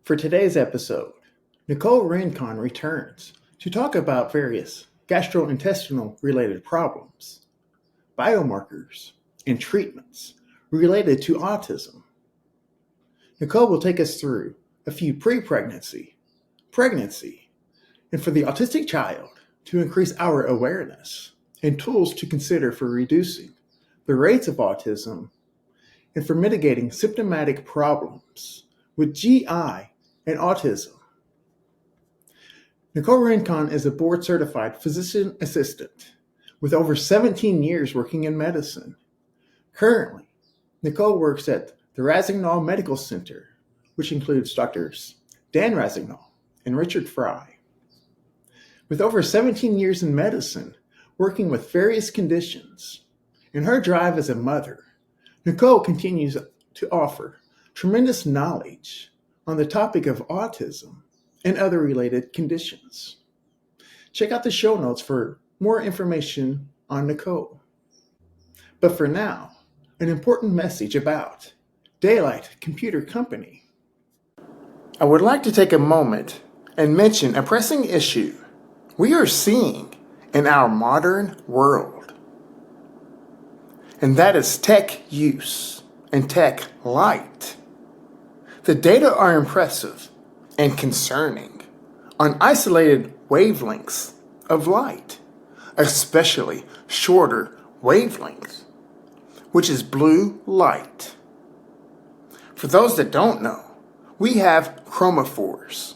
For today's episode, Nicole Rincon returns to talk about various gastrointestinal related problems, biomarkers, and treatments related to autism. Nicole will take us through a few pre-pregnancy, pregnancy, and for the autistic child to increase our awareness and tools to consider for reducing the rates of autism and for mitigating symptomatic problems with GI and autism. Nicole Rincon is a board-certified physician assistant with over 17 years working in medicine. Currently, Nicole works at the Razignol Medical Center, which includes Drs. Dan Razignol and Richard Fry. With over 17 years in medicine, working with various conditions, and her drive as a mother, Nicole continues to offer tremendous knowledge on the topic of autism and other related conditions. Check out the show notes for more information on Nicole. But for now, an important message about Daylight Computer Company. I would like to take a moment and mention a pressing issue we are seeing in our modern world, and that is tech use and tech light. The data are impressive and concerning on isolated wavelengths of light, especially shorter wavelengths, which is blue light. For those that don't know, we have chromophores,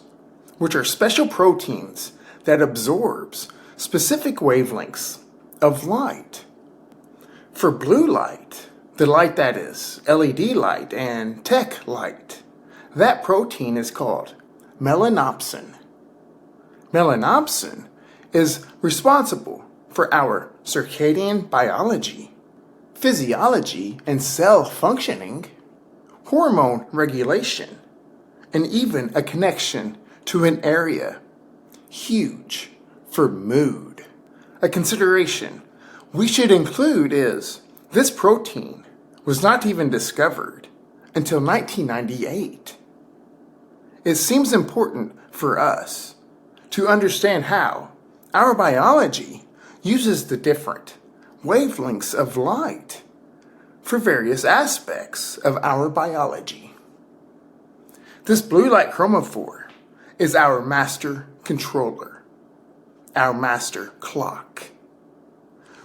which are special proteins that absorbs specific wavelengths of light. For blue light, the light that is LED light and tech light, that protein is called melanopsin. Melanopsin is responsible for our circadian biology, physiology and cell functioning, hormone regulation, and even a connection to an area huge for mood. A consideration we should include is this protein was not even discovered until 1998. It seems important for us to understand how our biology uses the different wavelengths of light for various aspects of our biology. This blue light chromophore is our master controller, our master clock.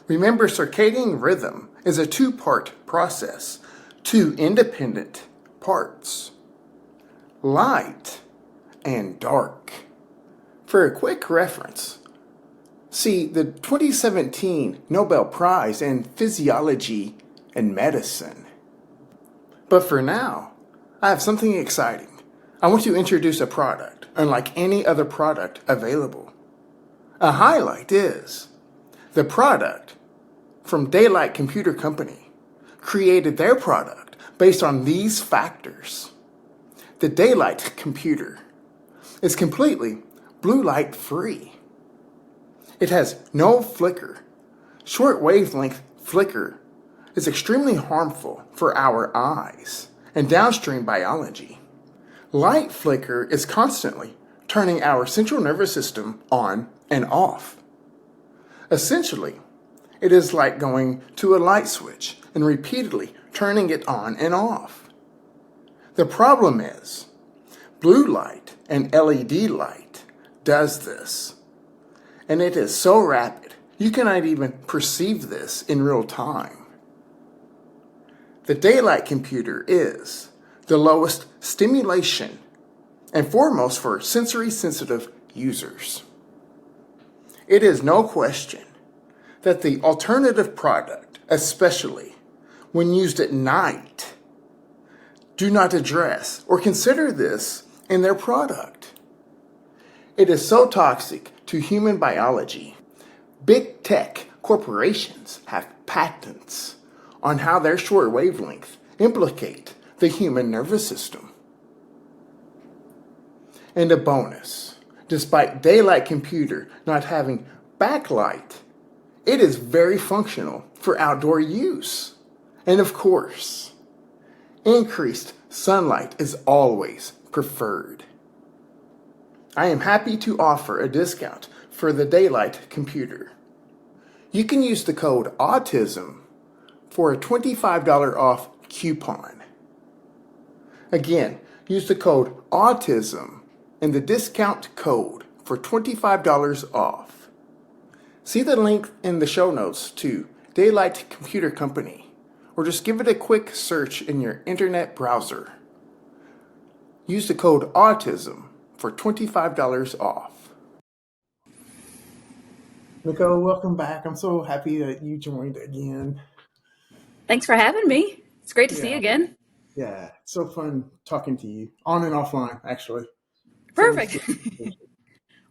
Remember, circadian rhythm is a two-part process, two independent parts, light and dark. For a quick reference, see the 2017 Nobel Prize in Physiology and Medicine. But for now, I have something exciting. I want to introduce a product unlike any other product available. A highlight is the product from Daylight Computer Company created their product based on these factors. The Daylight computer is completely blue light free. It has no flicker. Short wavelength flicker is extremely harmful for our eyes and downstream biology. Light flicker is constantly turning our central nervous system on and off. Essentially, it is like going to a light switch and repeatedly turning it on and off. The problem is, blue light and LED light does this, and it is so rapid you cannot even perceive this in real time. The Daylight computer is the lowest stimulation and foremost for sensory sensitive users. It is no question that the alternative product, especially when used at night, do not address or consider this in their product. It is so toxic to human biology. Big tech corporations have patents on how their short wavelength implicate the human nervous system. And a bonus, despite Daylight computer not having backlight, it is very functional for outdoor use. And of course, increased sunlight is always preferred. I am happy to offer a discount for the Daylight computer. You can use the code AUTISM for a $25 off coupon. Again, use the code AUTISM and the discount code for $25 off. See the link in the show notes to Daylight Computer Company, or just give it a quick search in your internet browser. Use the code AUTISM for $25 off. Nicole, welcome back. I'm so happy that you joined again. Thanks for having me. It's great to see you again. Yeah, it's so fun talking to you, on and offline, actually. Perfect.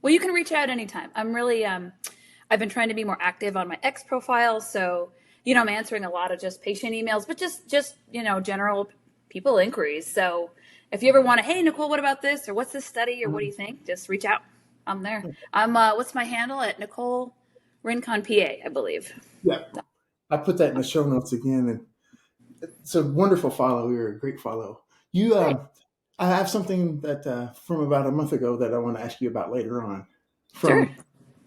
Well, you can reach out anytime. I'm really, I've been trying to be more active on my X profile. So, I'm answering a lot of just patient emails, but just general people inquiries. So if you ever want to, hey, Nicole, what about this? Or what's this study? Or what do you think? Just reach out. I'm there. I'm, what's my handle at Nicole Rincon, PA, I believe. Yeah, I put that in the show notes again. And it's a wonderful follow. You're a great follow. I have something that from about a month ago that I want to ask you about later on. Sure.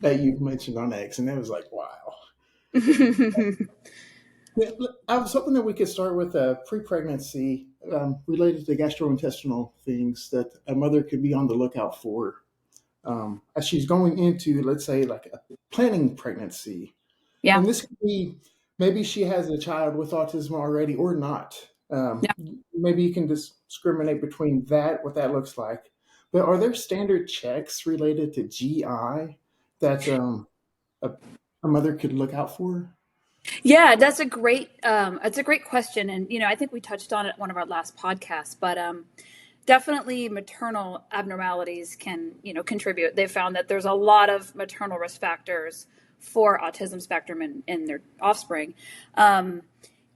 That you mentioned on X, and it was like, wow. I was hoping that we could start with a pre-pregnancy related to gastrointestinal things that a mother could be on the lookout for as she's going into, let's say, like a planning pregnancy. Yeah. And this could be, maybe she has a child with autism already or not. Maybe you can discriminate between that, what that looks like. But are there standard checks related to GI that a mother could look out for? Yeah, that's a great question. And, I think we touched on it in one of our last podcasts, but definitely maternal abnormalities can, contribute. They've found that there's a lot of maternal risk factors for autism spectrum in their offspring.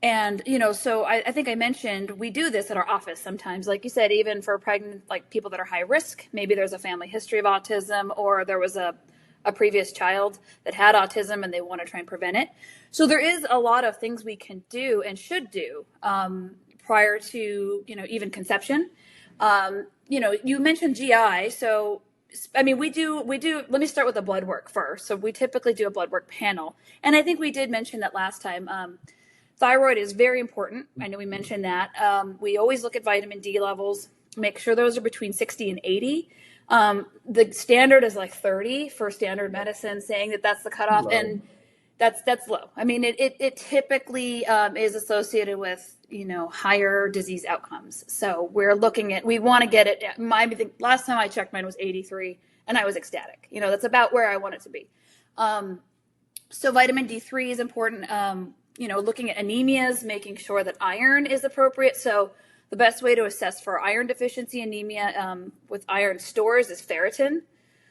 And, so I think I mentioned we do this at our office sometimes, like you said, even for pregnant, like people that are high risk, maybe there's a family history of autism, or there was a previous child that had autism and they want to try and prevent it. So there is a lot of things we can do and should do prior to, even conception. You mentioned GI. So, we do, let me start with the blood work first. So we typically do a blood work panel. And I think we did mention that last time. Thyroid is very important. I know we mentioned that. We always look at vitamin D levels, make sure those are between 60 and 80. The standard is like 30 for standard medicine, saying that that's the cutoff. Low. And that's low. It typically is associated with, higher disease outcomes. So we want to get it. Last time I checked, mine was 83 and I was ecstatic. That's about where I want it to be. So vitamin D3 is important. Looking at anemias, making sure that iron is appropriate. So the best way to assess for iron deficiency anemia with iron stores is ferritin.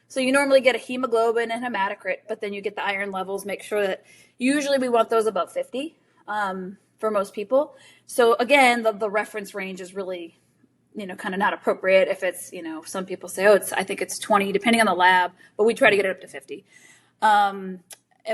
So you normally get a hemoglobin and hematocrit, but then you get the iron levels. Make sure that usually we want those above 50 for most people. So again, the reference range is really, kind of not appropriate. If it's, some people say, I think it's 20, depending on the lab, but we try to get it up to 50.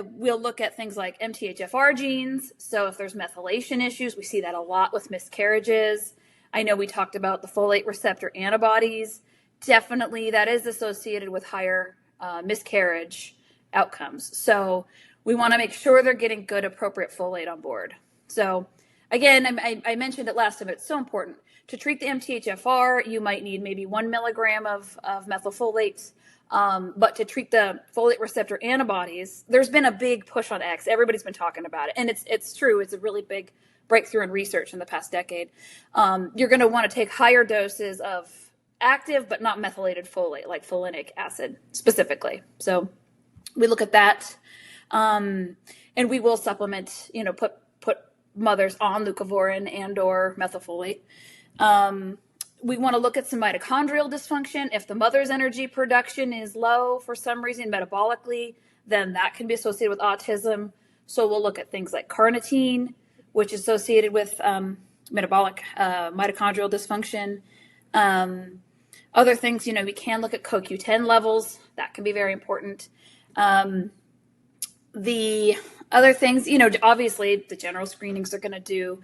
We'll look at things like MTHFR genes. So if there's methylation issues, we see that a lot with miscarriages. I know we talked about the folate receptor antibodies. Definitely that is associated with higher miscarriage outcomes. So we want to make sure they're getting good, appropriate folate on board. So again, I mentioned it last time, it's so important. To treat the MTHFR, you might need maybe 1 milligram of methylfolate. But to treat the folate receptor antibodies, there's been a big push on X. Everybody's been talking about it. And it's true. It's a really big breakthrough in research in the past decade. You're going to want to take higher doses of active but not methylated folate, like folinic acid specifically. So we look at that. And we will supplement, put mothers on leucovorin and or methylfolate. We want to look at some mitochondrial dysfunction. If the mother's energy production is low for some reason metabolically, then that can be associated with autism. So we'll look at things like carnitine, which is associated with metabolic mitochondrial dysfunction. Other things, we can look at CoQ10 levels. That can be very important. The other things, obviously the general screenings are going to do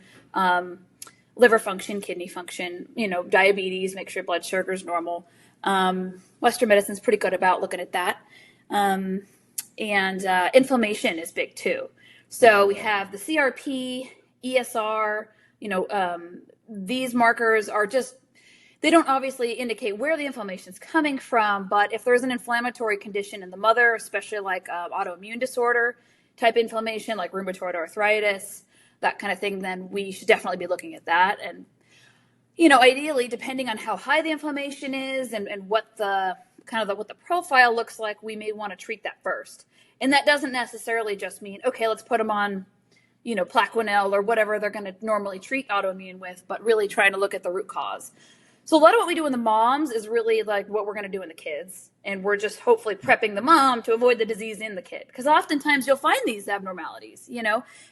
liver function, kidney function, diabetes, make sure blood sugar is normal. Western medicine's pretty good about looking at that. And inflammation is big too. So we have the CRP, ESR, these markers are just, they don't obviously indicate where the inflammation is coming from, but if there's an inflammatory condition in the mother, especially like autoimmune disorder type inflammation, like rheumatoid arthritis, that kind of thing, then we should definitely be looking at that. And, ideally, depending on how high the inflammation is and what the what the profile looks like, we may want to treat that first. And that doesn't necessarily just mean, okay, let's put them on, Plaquenil or whatever they're going to normally treat autoimmune with, but really trying to look at the root cause. So a lot of what we do in the moms is really like what we're going to do in the kids. And we're just hopefully prepping the mom to avoid the disease in the kid. Because oftentimes you'll find these abnormalities,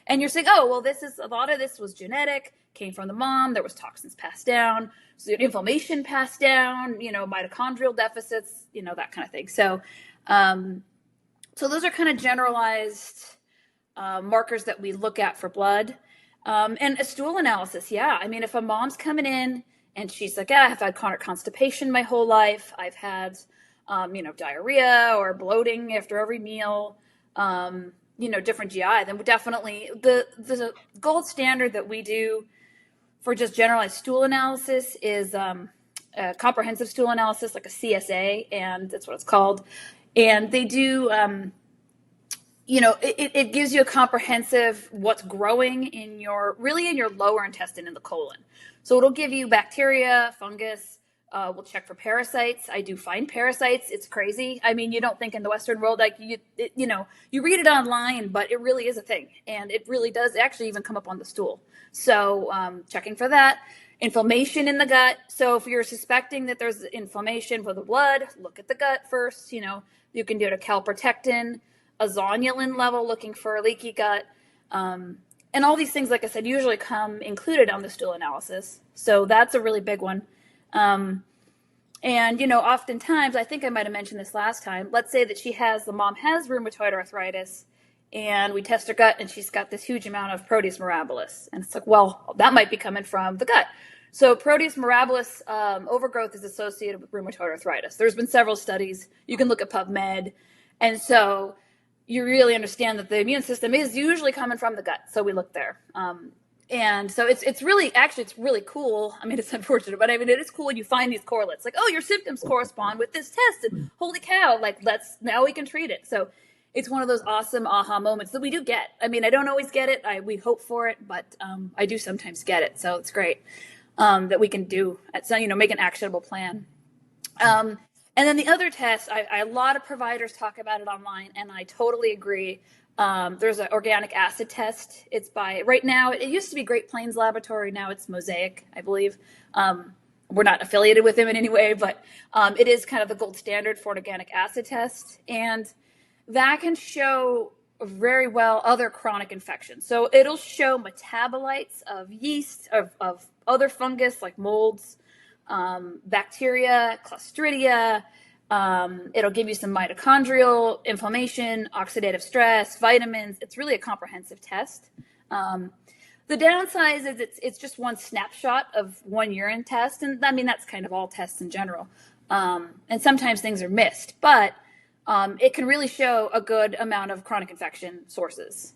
and you're saying, oh, well, a lot of this was genetic, came from the mom, there was toxins passed down, so inflammation passed down, mitochondrial deficits, that kind of thing. So, so those are kind of generalized markers that we look at for blood. And a stool analysis, yeah. I mean, if a mom's coming in and she's like, I've had chronic constipation my whole life, I've had, diarrhea or bloating after every meal, different GI, then definitely the gold standard that we do for just generalized stool analysis is a comprehensive stool analysis, like a CSA, and that's what it's called. And they do, it gives you a comprehensive what's growing in your lower intestine in the colon. So it'll give you bacteria, fungus. We'll check for parasites. I do find parasites. It's crazy. I mean, you don't think in the Western world, like you read it online, but it really is a thing. And it really does actually even come up on the stool. So checking for that. Inflammation in the gut. So if you're suspecting that there's inflammation for the blood, look at the gut first. You can do a calprotectin, a zonulin level, looking for a leaky gut. And all these things, like I said, usually come included on the stool analysis. So that's a really big one. And, oftentimes, I think I might have mentioned this last time, let's say that the mom has rheumatoid arthritis, and we test her gut and she's got this huge amount of Proteus mirabilis. And it's like, well, that might be coming from the gut. So Proteus mirabilis overgrowth is associated with rheumatoid arthritis. There's been several studies. You can look at PubMed. And so you really understand that the immune system is usually coming from the gut. So we look there. And so it's really cool. I mean, it's unfortunate, but I mean, it is cool when you find these correlates. Like, oh, your symptoms correspond with this test, and holy cow, like now we can treat it. So it's one of those awesome aha moments that we do get. I mean, I don't always get it. We hope for it, but I do sometimes get it. So it's great that we can do make an actionable plan. And then the other test, a lot of providers talk about it online, and I totally agree. There's an organic acid test. It's right now, it used to be Great Plains Laboratory. Now it's Mosaic, I believe. We're not affiliated with them in any way, but it is kind of the gold standard for an organic acid test. And that can show very well other chronic infections. So it'll show metabolites of yeast, of other fungus like molds, bacteria, Clostridia. It'll give you some mitochondrial inflammation, oxidative stress, vitamins. It's really a comprehensive test. The downside is it's just one snapshot of one urine test. And I mean, that's kind of all tests in general. And sometimes things are missed, but it can really show a good amount of chronic infection sources,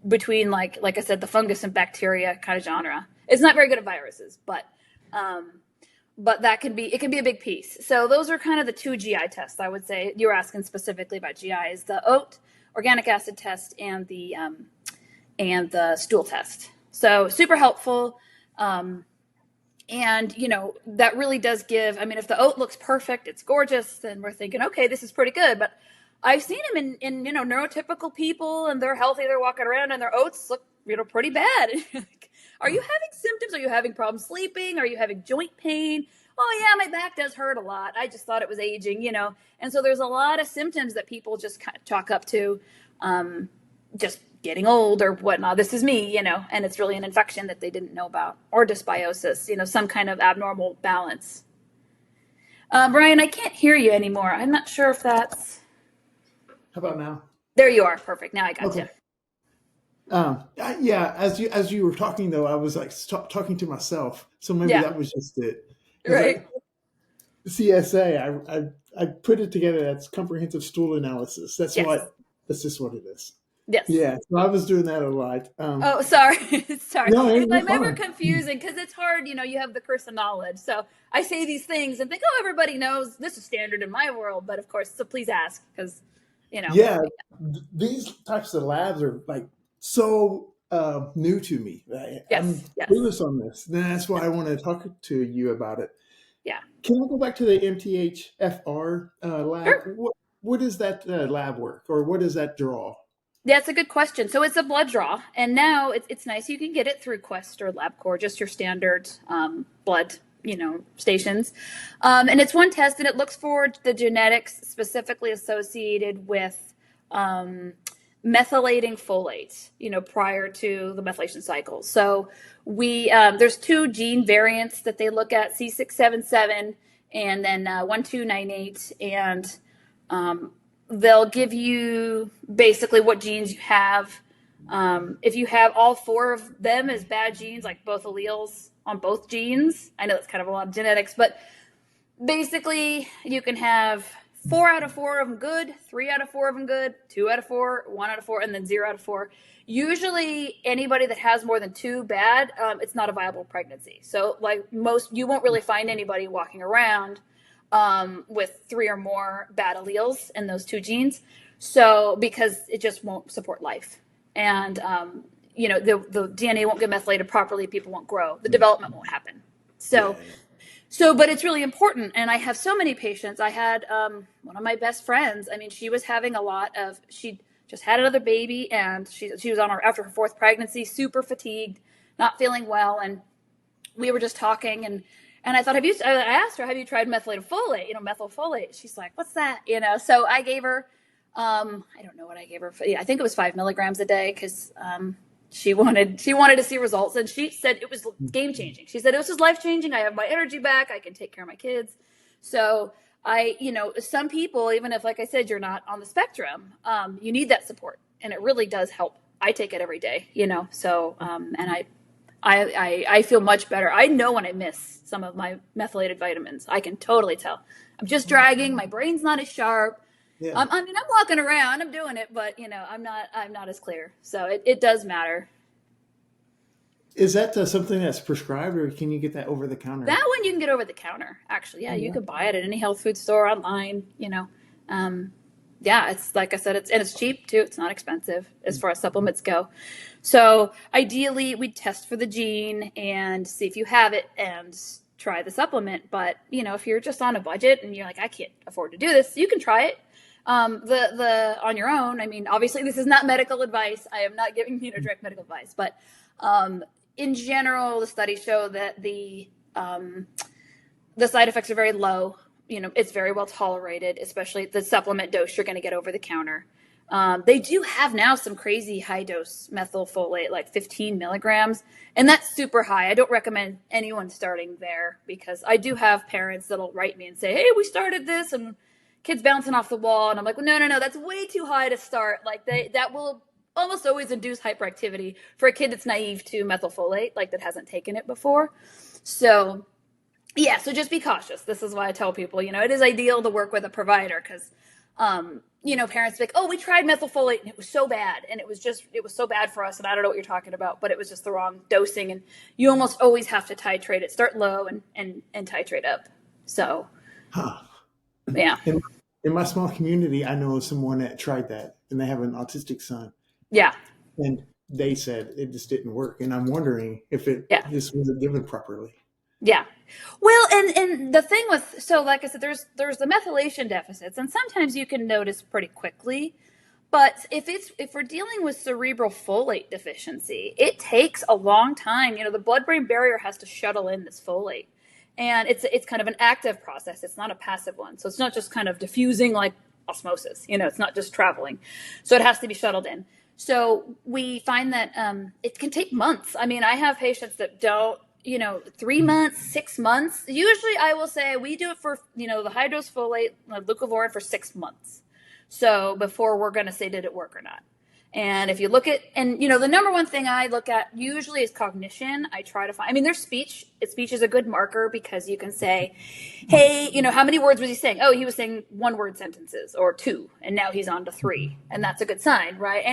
between like I said, the fungus and bacteria kind of genre. It's not very good at viruses, but it can be a big piece. So those are kind of the two GI tests, I would say. You're asking specifically about GI, is the OAT, organic acid test, and the stool test. So super helpful. And, that really does give, I mean, if the OAT looks perfect, it's gorgeous, then we're thinking, okay, this is pretty good. But I've seen them in neurotypical people, and they're healthy, they're walking around, and their OATs look, pretty bad. Are you having symptoms? Are you having problems sleeping? Are you having joint pain? Oh yeah, my back does hurt a lot. I just thought it was aging, And so there's a lot of symptoms that people just kind of chalk up to just getting old or whatnot. This is me, and it's really an infection that they didn't know about, or dysbiosis, some kind of abnormal balance. Brian, I can't hear you anymore. I'm not sure if that's... How about now? There you are. Perfect. Now I got you. Yeah, as you were talking though, I was like talking to myself. So maybe Yeah, that was just it. Because right. CSA, I put it together. That's comprehensive stool analysis. Yes. That's just what it is. Yes. Yeah, so I was doing that a lot. Oh, sorry. Sorry. No, I'm you're ever fine. confusing because it's hard, you have the curse of knowledge. So I say these things and think, oh, everybody knows this is standard in my world. But of course, so please ask because, you know, Yeah, these types of labs are like so new to me. I'm yes, yes. clueless on this. And that's why I want to talk to you about it. Yeah. Can I go back to the MTHFR lab? Sure. What is that lab work, or what does that draw? That's a good question. So it's a blood draw, and now it's nice. You can get it through Quest or LabCorp, just your standard blood, stations. And it's one test, and it looks for the genetics specifically associated with methylating folate, prior to the methylation cycle. So there's two gene variants that they look at: C677 and then 1298, and they'll give you basically what genes you have. If you have all four of them as bad genes, like both alleles on both genes, I know that's kind of a lot of genetics, but basically you can have 4 out of 4 of them good, 3 out of 4 of them good, 2 out of 4, 1 out of 4, and then 0 out of 4. Usually anybody that has more than 2 bad, it's not a viable pregnancy. So you won't really find anybody walking around with 3 or more bad alleles in those 2 genes. So because it just won't support life. And, the DNA won't get methylated properly. People won't grow. The development won't happen. But it's really important. And I have so many patients. I had one of my best friends. I mean, she was having she just had another baby, and she was after her 4th pregnancy, super fatigued, not feeling well. And we were just talking, and I thought, I asked her, have you tried methylated folate, methylfolate? She's like, what's that? So I gave her, I don't know what I gave her. I think it was 5 milligrams a day because she wanted to see results. And she said it was game changing. She said, it was just life changing. I have my energy back. I can take care of my kids. So some people, even if, like I said, you're not on the spectrum, you need that support. And it really does help. I take it every day, so, and I feel much better. I know when I miss some of my methylated vitamins. I can totally tell. I'm just dragging. My brain's not as sharp. Yeah. I'm walking around. I'm doing it, but I'm not as clear. So it does matter. Is that something that's prescribed, or can you get that over the counter? That one you can get over the counter. Actually, yeah, you can buy it at any health food store, online. Yeah, it's like I said, it's cheap too. It's not expensive as far as supplements go. So ideally, we test for the gene and see if you have it and try the supplement. But if you're just on a budget and you're like, I can't afford to do this, you can try it on your own. I mean, obviously, this is not medical advice. I am not giving direct medical advice, but in general, the studies show that the side effects are very low. It's very well tolerated, especially the supplement dose you're going to get over the counter. They do have now some crazy high dose methylfolate, like 15 milligrams, and that's super high. I don't recommend anyone starting there because I do have parents that'll write me and say, hey, we started this and kids bouncing off the wall. And I'm like, well, no, that's way too high to start. Like that will almost always induce hyperactivity for a kid that's naive to methylfolate, like that hasn't taken it before. So yeah, so just be cautious. This is why I tell people, it is ideal to work with a provider because, parents like, oh, we tried methylfolate and it was so bad. And it was so bad for us. And I don't know what you're talking about, but it was just the wrong dosing. And you almost always have to titrate it, start low and titrate up. So, yeah. In my small community, I know someone that tried that, and they have an autistic son. Yeah. And they said it just didn't work. And I'm wondering if this wasn't given properly. Yeah. Well, and the thing like I said, there's the methylation deficits, and sometimes you can notice pretty quickly. But if we're dealing with cerebral folate deficiency, it takes a long time. The blood-brain barrier has to shuttle in this folate, and it's kind of an active process. It's not a passive one. So it's not just kind of diffusing like osmosis. It's not just traveling. So it has to be shuttled in. So we find that it can take months. I mean, I have patients that don't. 3 months, 6 months. Usually I will say we do it for, the high dose folate, leucovorin for 6 months. So before we're going to say, did it work or not? And if you look at, and the number one thing I look at usually is cognition. I try to find, there's speech. Speech is a good marker because you can say, hey, how many words was he saying? Oh, he was saying 1-word sentences or 2, and now he's on to 3. And that's a good sign, right?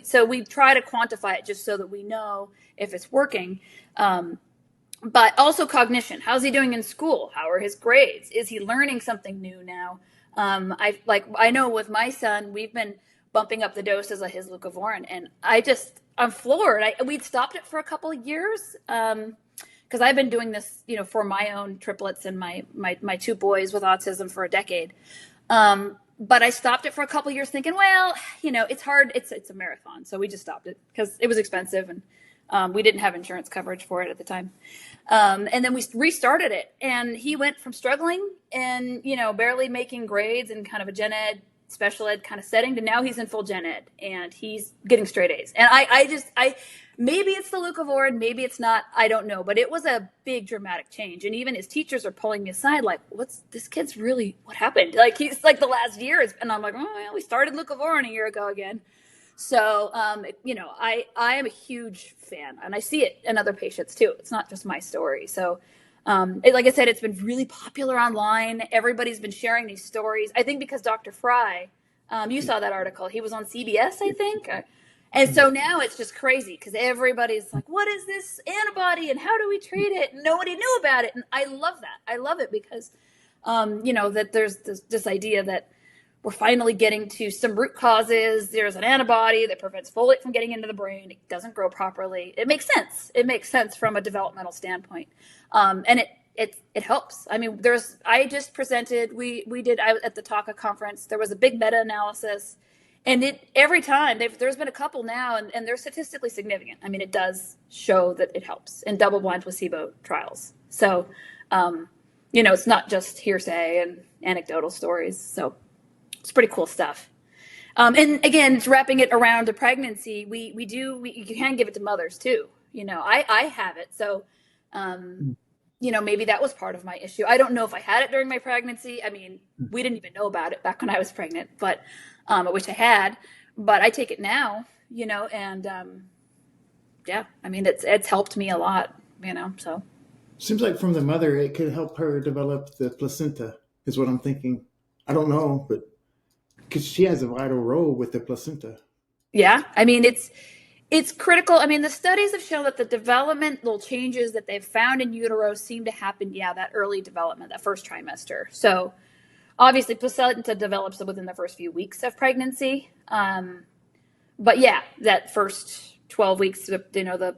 So we try to quantify it just so that we know if it's working. But also cognition. How's he doing in school? How are his grades? Is he learning something new now? I know with my son, we've been bumping up the doses of his leucovorin, and I'm floored. We'd stopped it for a couple of years because I've been doing this, for my own triplets and my 2 boys with autism for a decade. But I stopped it for a couple of years thinking, well, it's hard. It's a marathon. So we just stopped it because it was expensive and we didn't have insurance coverage for it at the time. And then we restarted it, and he went from struggling and, barely making grades and kind of a gen ed, special ed kind of setting to now he's in full gen ed and he's getting straight A's. And I maybe it's the leucovorin, maybe it's not, I don't know, but it was a big dramatic change. And even his teachers are pulling me aside, like, what happened? Like, he's like the last year and I'm like, oh, well, we started leucovorin a year ago again. So, I am a huge fan, and I see it in other patients too. It's not just my story. So, like I said, it's been really popular online. Everybody's been sharing these stories. I think because Dr. Fry, you saw that article. He was on CBS, I think. And so now it's just crazy because everybody's like, what is this antibody and how do we treat it? And nobody knew about it. And I love that. I love it because, that there's this idea that we're finally getting to some root causes. There's an antibody that prevents folate from getting into the brain. It doesn't grow properly. It makes sense. It makes sense from a developmental standpoint. And it helps. I just presented, we did at the TACA conference, there was a big meta-analysis, and every time there's been a couple now and they're statistically significant. It does show that it helps in double-blind placebo trials. So, it's not just hearsay and anecdotal stories. So it's pretty cool stuff. And again, it's wrapping it around a pregnancy. You can give it to mothers too. I have it. So, maybe that was part of my issue. I don't know if I had it during my pregnancy. We didn't even know about it back when I was pregnant, but I wish I had. But I take it now, and it's helped me a lot, So Seems like from the mother, it could help her develop the placenta, is what I'm thinking. I don't know, but because she has a vital role with the placenta. Yeah, it's critical. The studies have shown that the developmental changes that they've found in utero seem to happen, that early development, that first trimester. So obviously placenta develops within the first few weeks of pregnancy. But that first 12 weeks, the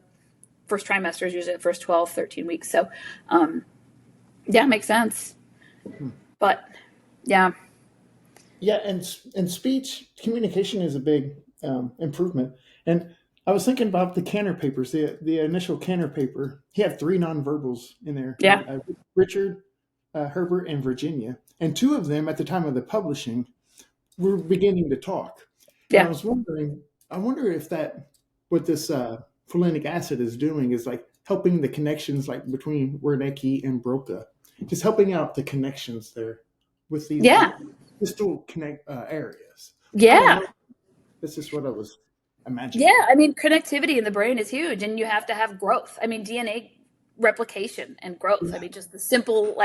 first trimester is usually the first 12, 13 weeks. So, it makes sense. But yeah. Yeah, and speech communication is a big improvement. And I was thinking about the Cantor papers, the initial Cantor paper. He had 3 nonverbals in there. Yeah. Richard, Herbert, and Virginia. And 2 of them at the time of the publishing were beginning to talk. Yeah. And I wonder if what this folinic acid is doing is like helping the connections like between Wernicke and Broca, just helping out the connections there with these distal areas. Yeah. This is what I was imagining. Yeah, connectivity in the brain is huge, and you have to have growth. DNA replication and growth. Just the simple,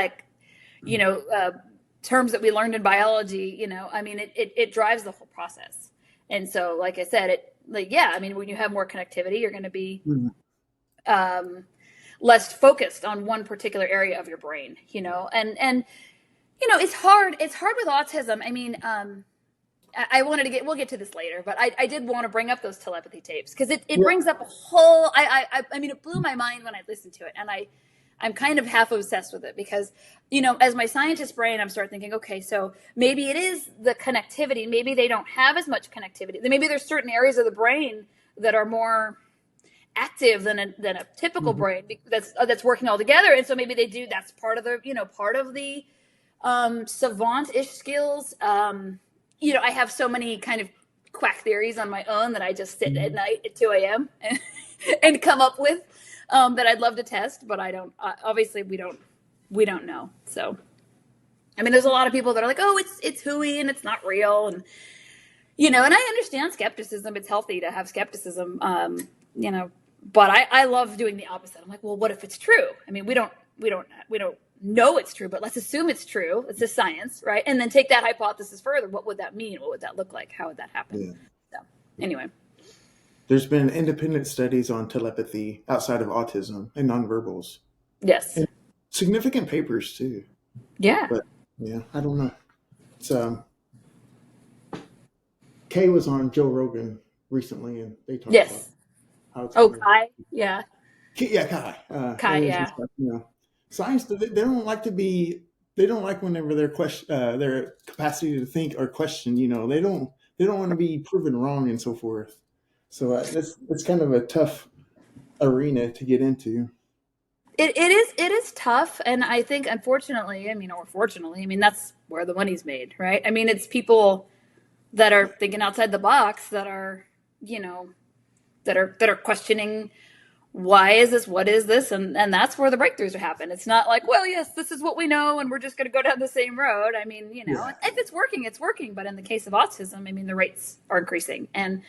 terms that we learned in biology, it drives the whole process. And so, like I said, when you have more connectivity, you're going to be less focused on one particular area of your brain, and it's hard. It's hard with autism. I wanted to we'll get to this later, but I did want to bring up those telepathy tapes because it brings up a whole, it blew my mind when I listened to it. And I'm kind of half obsessed with it because, as my scientist brain, I'm starting thinking, okay, so maybe it is the connectivity. Maybe they don't have as much connectivity. Maybe there's certain areas of the brain that are more active than a typical brain that's working all together. And so maybe they do, that's part of the savant-ish skills. I have so many kind of quack theories on my own that I just sit at night at 2 a.m. and come up with that I'd love to test, but I don't. Obviously, we don't know. So, there's a lot of people that are like, "Oh, it's hooey and it's not real," and And I understand skepticism. It's healthy to have skepticism, but I love doing the opposite. I'm like, well, what if it's true? I mean, we don't know it's true, but let's assume it's true. It's a science, right? And then take that hypothesis further. What would that mean? What would that look like? How would that happen? Yeah. So anyway. There's been independent studies on telepathy outside of autism and nonverbals. Yes. And significant papers too. Yeah. But yeah, I don't know. It's Kay was on Joe Rogan recently, and they talked about how it's Kai. Yeah. Yeah, Kai. Kai, yeah. Science, they don't like to be. They don't like whenever their capacity to think or question. They don't want to be proven wrong and so forth. So it's kind of a tough arena to get into. It is tough, and I think unfortunately, or fortunately, that's where the money's made, right? It's people that are thinking outside the box, that are that are questioning, why is this, what is this, and that's where the breakthroughs happen. It's not like, well, yes, this is what we know, and we're just going to go down the same road. If it's working, it's working. But in the case of autism, the rates are increasing, and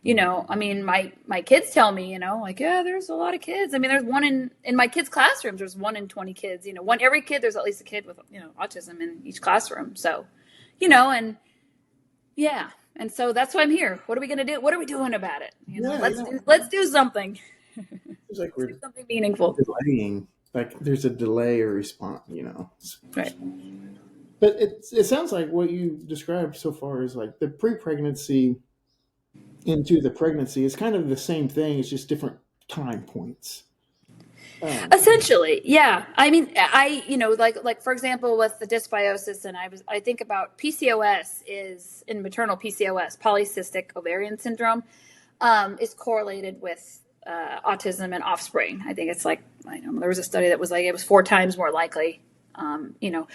my kids tell me, yeah, there's a lot of kids. there's one in my kids' classrooms, there's 1 in 20 kids, every kid, there's at least a kid with, autism in each classroom. So, and yeah. And so that's why I'm here. What are we going to do? What are we doing about it? Let's do something. It's like we're do something meaningful. Delaying, like there's a delay or response, Right. But it sounds like what you described so far is like the pre-pregnancy into the pregnancy is kind of the same thing. It's just different time points. Essentially, yeah. Like for example, with the dysbiosis, and I think about PCOS is in maternal PCOS, polycystic ovarian syndrome, is correlated with autism and offspring. I think it's like, there was a study that was like, it was 4 times more likely, to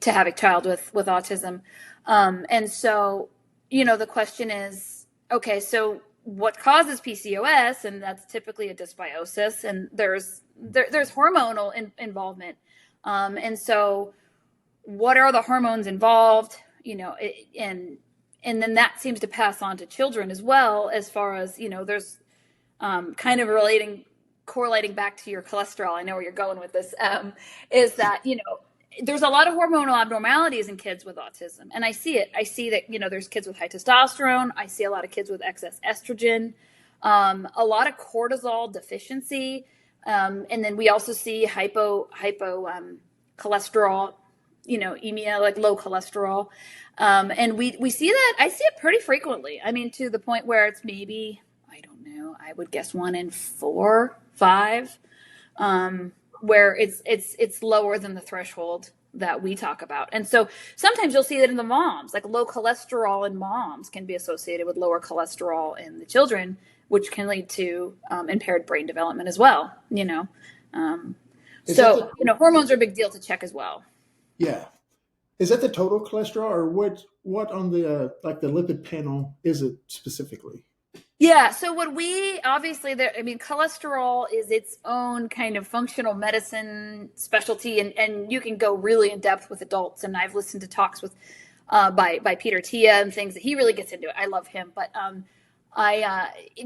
have a child with autism. And so, the question is, okay, so what causes PCOS? And that's typically a dysbiosis, and there's hormonal involvement. And so what are the hormones involved, and then that seems to pass on to children as well, as far as, there's kind of correlating back to your cholesterol. I know where you're going with this, is that, there's a lot of hormonal abnormalities in kids with autism. And I see it. I see that, there's kids with high testosterone. I see a lot of kids with excess estrogen, a lot of cortisol deficiency. And then we also see hypo cholesterol, emia, like low cholesterol. And we see that, I see it pretty frequently. To the point where it's maybe, I don't know, I would guess 1 in 4, 5, where it's lower than the threshold that we talk about. And so sometimes you'll see that in the moms, like low cholesterol in moms can be associated with lower cholesterol in the children, which can lead to impaired brain development as well, hormones are a big deal to check as well. Yeah. Is that the total cholesterol, or what on the like the lipid panel is it specifically? Yeah. So what cholesterol is its own kind of functional medicine specialty, and you can go really in depth with adults. And I've listened to talks with, by Peter Tia and things that he really gets into it. I love him, but,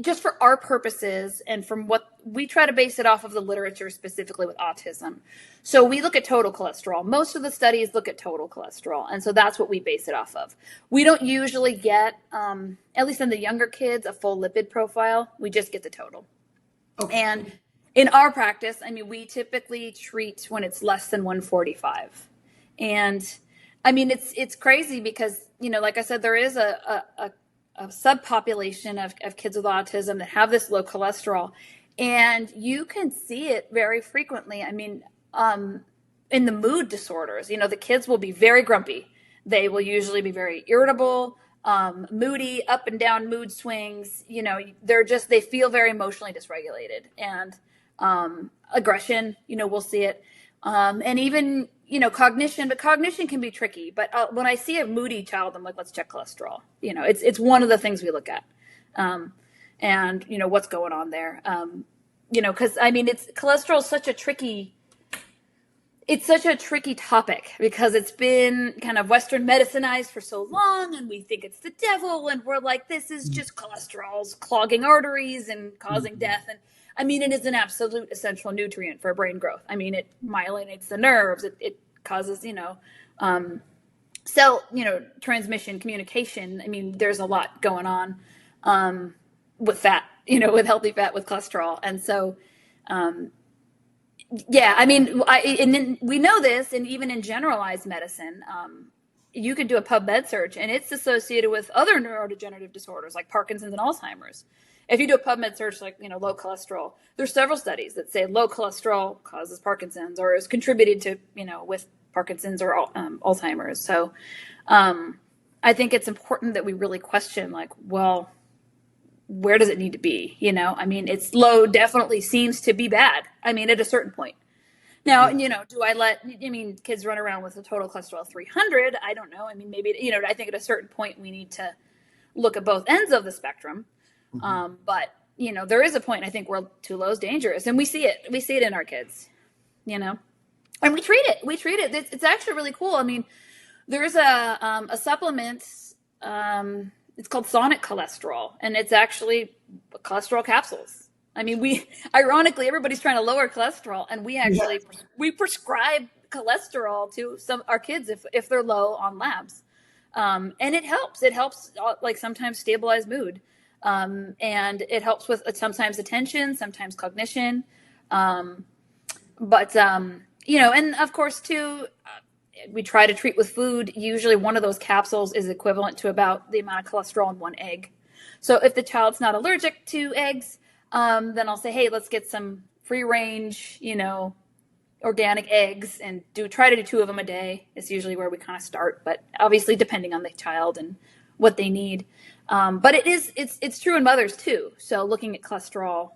just for our purposes and from what we try to base it off of the literature specifically with autism. So we look at total cholesterol. Most of the studies look at total cholesterol. And so that's what we base it off of. We don't usually get, at least in the younger kids, a full lipid profile. We just get the total. Okay. And in our practice, we typically treat when it's less than 145. And it's crazy because, like I said, there is a subpopulation of kids with autism that have this low cholesterol, and you can see it very frequently. In the mood disorders, the kids will be very grumpy. They will usually be very irritable, moody, up and down mood swings. They feel very emotionally dysregulated, and aggression, we'll see it. And even, cognition, but cognition can be tricky. But when I see a moody child, I'm like, let's check cholesterol. It's one of the things we look at. And, what's going on there. Because cholesterol is such a tricky, it's such a tricky topic because it's been kind of Western medicinized for so long, and we think it's the devil, and we're like, this is just cholesterol's clogging arteries and causing death. And I mean, it is an absolute essential nutrient for brain growth. I mean, it myelinates the nerves. It causes, cell, transmission, communication. I mean, there's a lot going on with fat, with healthy fat, with cholesterol. And so, yeah, I mean, and then we know this, and even in generalized medicine, you could do a PubMed search, and it's associated with other neurodegenerative disorders like Parkinson's and Alzheimer's. If you do a PubMed search, like, low cholesterol, there's several studies that say low cholesterol causes Parkinson's or is contributed to, with Parkinson's or Alzheimer's. So I think it's important that we really question, like, well, where does it need to be? I mean, it's low definitely seems to be bad. I mean, at a certain point. Now, do I kids run around with a total cholesterol of 300? I don't know. I mean, maybe, I think at a certain point we need to look at both ends of the spectrum. But, there is a point, I think, where too low is dangerous. And we see it. We see it in our kids, and we treat it. It's actually really cool. I mean, there's a supplement, it's called Sonic cholesterol, and it's actually cholesterol capsules. I mean, ironically, everybody's trying to lower cholesterol, and we actually, we prescribe cholesterol to our kids if they're low on labs. And it helps, like sometimes stabilize mood. And it helps with sometimes attention, sometimes cognition. And of course too, we try to treat with food. Usually one of those capsules is equivalent to about the amount of cholesterol in one egg. So if the child's not allergic to eggs, then I'll say, hey, let's get some free range, organic eggs and try to do 2 of them a day. It's usually where we kind of start, but obviously depending on the child and what they need. But it's true in mothers too. So looking at cholesterol,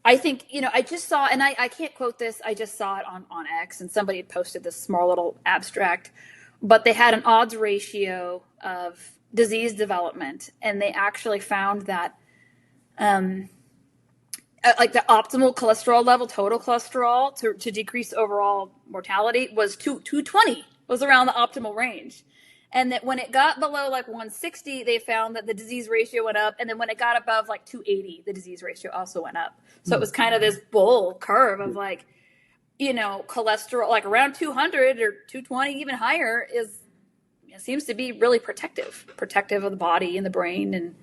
I think, I just saw, and I can't quote this, I just saw it on X, and somebody had posted this small little abstract, but they had an odds ratio of disease development, and they actually found that like the optimal cholesterol level, total cholesterol to decrease overall mortality was 220, was around the optimal range. And that when it got below like 160, they found that the disease ratio went up. And then when it got above like 280, the disease ratio also went up. So it was kind of this bull curve of like, cholesterol, like around 200 or 220, even higher seems to be really protective of the body and the brain. And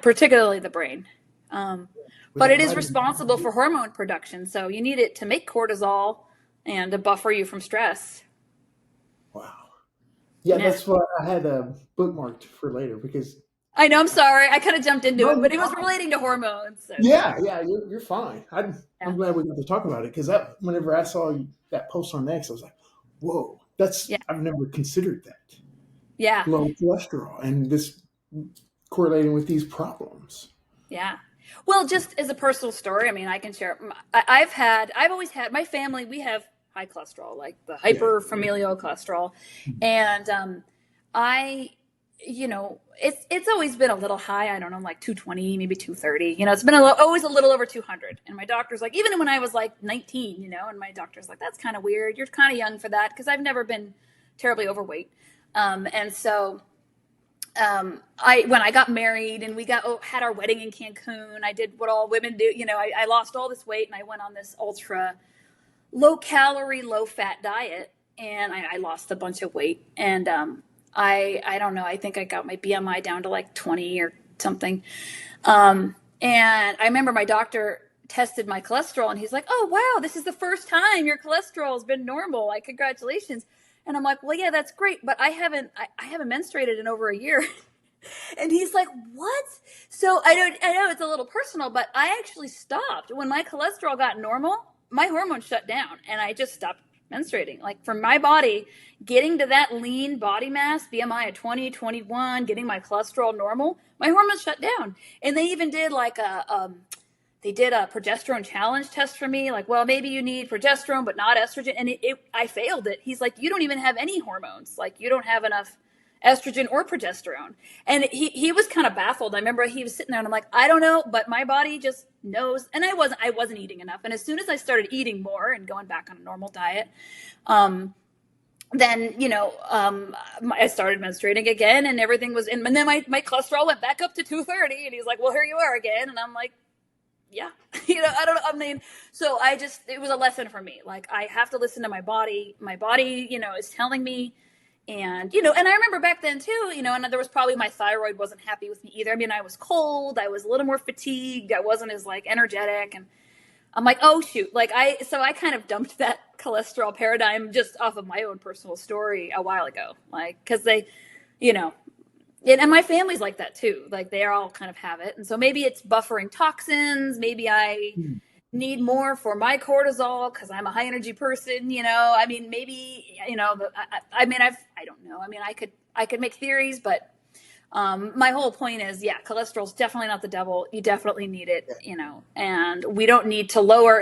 particularly the brain. But it is responsible for hormone production. So you need it to make cortisol and to buffer you from stress. Wow. Yeah, that's what I had bookmarked for later because I know. I'm sorry, I kind of jumped into it, but it was relating to hormones. So. Yeah, you're fine. I'm glad we got to talk about it because whenever I saw that post on X, I was like, "Whoa, I've never considered that." Yeah, low cholesterol and this correlating with these problems. Yeah. Well, just as a personal story, I mean, I can share. I've always had my family. We have high cholesterol, like the hyperfamilial cholesterol. And it's always been a little high. I don't know, like 220, maybe 230. It's been always a little over 200. And my doctor's like, even when I was like 19, and my doctor's like, that's kind of weird. You're kind of young for that, because I've never been terribly overweight. And so when I got married and we had our wedding in Cancun, I did what all women do. I lost all this weight and I went on this ultra low calorie, low fat diet, and I lost a bunch of weight. And I don't know, I think I got my BMI down to like 20 or something. And I remember my doctor tested my cholesterol and he's like, oh, wow, this is the first time your cholesterol has been normal. Like, congratulations. And I'm like, well, yeah, that's great, but I haven't menstruated in over a year. And he's like, what? So I know it's a little personal, but I actually stopped. When my cholesterol got normal, my hormones shut down and I just stopped menstruating. Like, for my body, getting to that lean body mass, BMI of 20, 21, getting my cholesterol normal, my hormones shut down. And they even did like a progesterone challenge test for me. Like, well, maybe you need progesterone, but not estrogen. And I failed it. He's like, you don't even have any hormones. Like, you don't have enough estrogen or progesterone. And he was kind of baffled. I remember he was sitting there and I'm like, I don't know, but my body just knows. And I wasn't eating enough. And as soon as I started eating more and going back on a normal diet, then, I started menstruating again and everything was in, and then my cholesterol went back up to 230 and he's like, well, here you are again. And I'm like, yeah, I don't know. I mean, so it was a lesson for me. Like, I have to listen to my body. My body, is telling me. And, and I remember back then too, and there was probably my thyroid wasn't happy with me either. I mean, I was cold. I was a little more fatigued. I wasn't as energetic. And I'm like, oh shoot. So I kind of dumped that cholesterol paradigm just off of my own personal story a while ago. Cause they, and my family's like that too. They all kind of have it. And so maybe it's buffering toxins. Maybe I need more for my cortisol because I'm a high energy person, I mean, maybe, I don't know. I mean, I could make theories, but my whole point is, cholesterol's definitely not the devil. You definitely need it, and we don't need to lower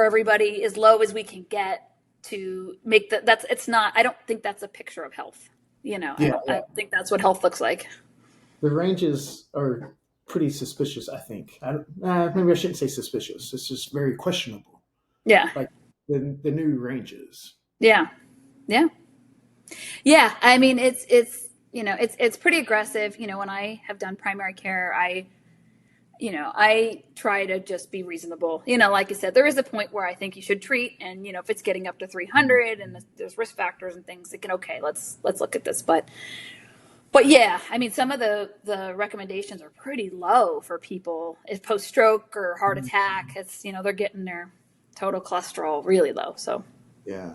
everybody as low as we can get to make I don't think that's a picture of health. I think that's what health looks like. The ranges are pretty suspicious, I think. Maybe I shouldn't say suspicious. It's just very questionable. Yeah. Like the new ranges. Yeah. Yeah. Yeah. I mean, it's pretty aggressive. When I have done primary care, I try to just be reasonable. Like you said, there is a point where I think you should treat, and if it's getting up to 300 and there's risk factors and things, let's look at this. But yeah, I mean, some of the recommendations are pretty low for people if post-stroke or heart attack. It's they're getting their total cholesterol really low. So yeah,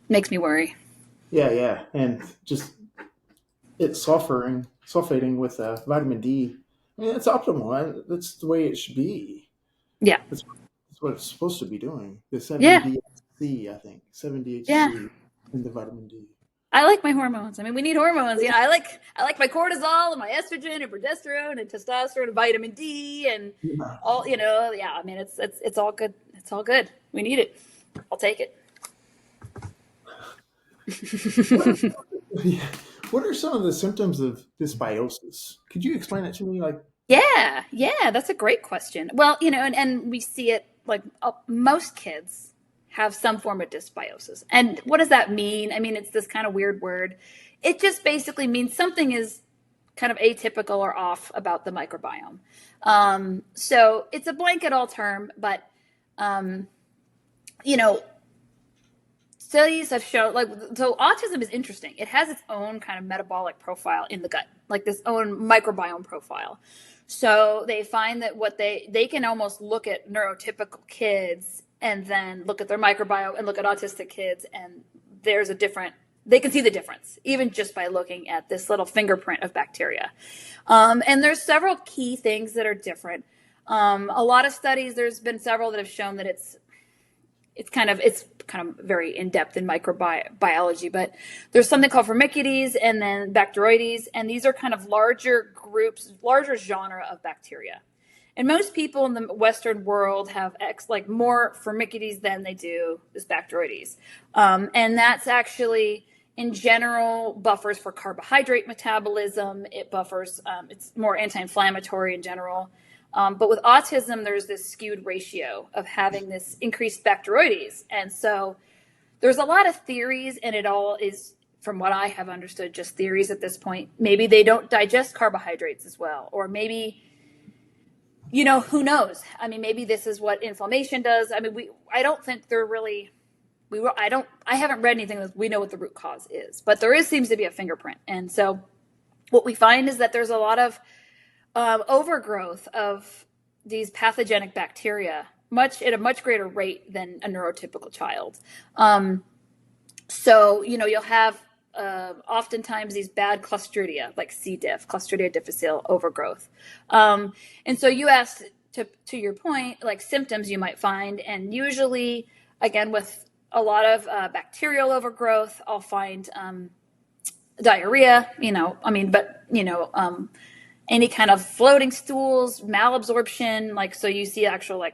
makes me worry. Yeah, and just it's sulfating with vitamin D. I mean, that's optimal. That's the way it should be. Yeah. That's what it's supposed to be doing. The 7-DHC, I think. 7-DHC in the vitamin D. I like my hormones. I mean, we need hormones. I like my cortisol and my estrogen and progesterone and testosterone and vitamin D and all, I mean, it's all good. It's all good. We need it. I'll take it. What are some of the symptoms of dysbiosis? Could you explain that to me? Yeah, that's a great question. Well, and we see it most kids have some form of dysbiosis. And what does that mean? I mean, it's this kind of weird word. It just basically means something is kind of atypical or off about the microbiome. So it's a blanket all term, but, studies have shown so autism is interesting. It has its own kind of metabolic profile in the gut, this own microbiome profile. So they find that they can almost look at neurotypical kids and then look at their microbiome and look at autistic kids, and they can see the difference even just by looking at this little fingerprint of bacteria. And there's several key things that are different. A lot of studies, there's been several that have shown that it's kind of very in-depth in microbiology, but there's something called Firmicutes and then Bacteroides, and these are kind of larger groups, larger genre of bacteria. And most people in the Western world have more Firmicutes than they do this Bacteroides. And that's actually, in general, buffers for carbohydrate metabolism. It buffers, it's more anti-inflammatory in general. But with autism, there's this skewed ratio of having this increased Bacteroides. And so there's a lot of theories, and it all is, from what I have understood, just theories at this point. Maybe they don't digest carbohydrates as well, or maybe, who knows? I mean, maybe this is what inflammation does. I mean, I don't think they're really, I haven't read anything that we know what the root cause is, but seems to be a fingerprint. And so what we find is that there's a lot of overgrowth of these pathogenic bacteria at a much greater rate than a neurotypical child. So, you'll have oftentimes these bad Clostridia, like C. diff, Clostridia difficile overgrowth. And so you asked, to your point, symptoms you might find, and usually, again, with a lot of bacterial overgrowth, I'll find diarrhea, any kind of floating stools, malabsorption, so you see actual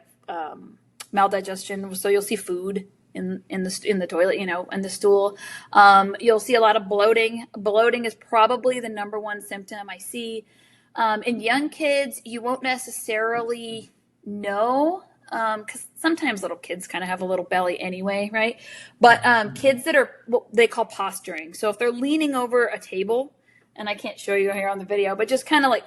maldigestion. So you'll see food in the toilet, in the stool. You'll see a lot of bloating. Bloating is probably the number one symptom I see. In young kids, you won't necessarily know, because sometimes little kids kind of have a little belly anyway, right? But kids that are what they call posturing. So if they're leaning over a table, and I can't show you here on the video, but just kind of like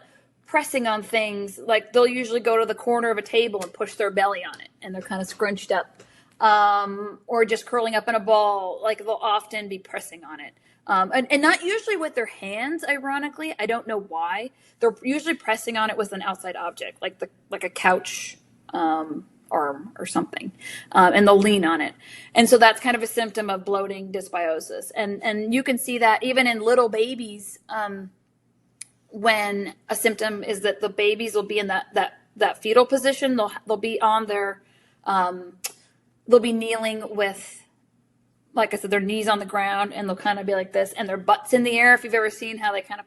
pressing on things, like they'll usually go to the corner of a table and push their belly on it, and they're kind of scrunched up, or just curling up in a ball. Like they'll often be pressing on it, and not usually with their hands. Ironically, I don't know why. They're usually pressing on it with an outside object, like a couch, arm or something, and they'll lean on it. And so that's kind of a symptom of bloating dysbiosis, and you can see that even in little babies. When a symptom is that the babies will be in that fetal position, they'll be on their, they'll be kneeling with, like I said, their knees on the ground, and they'll kind of be like this, and their butts in the air. If you've ever seen how they kind of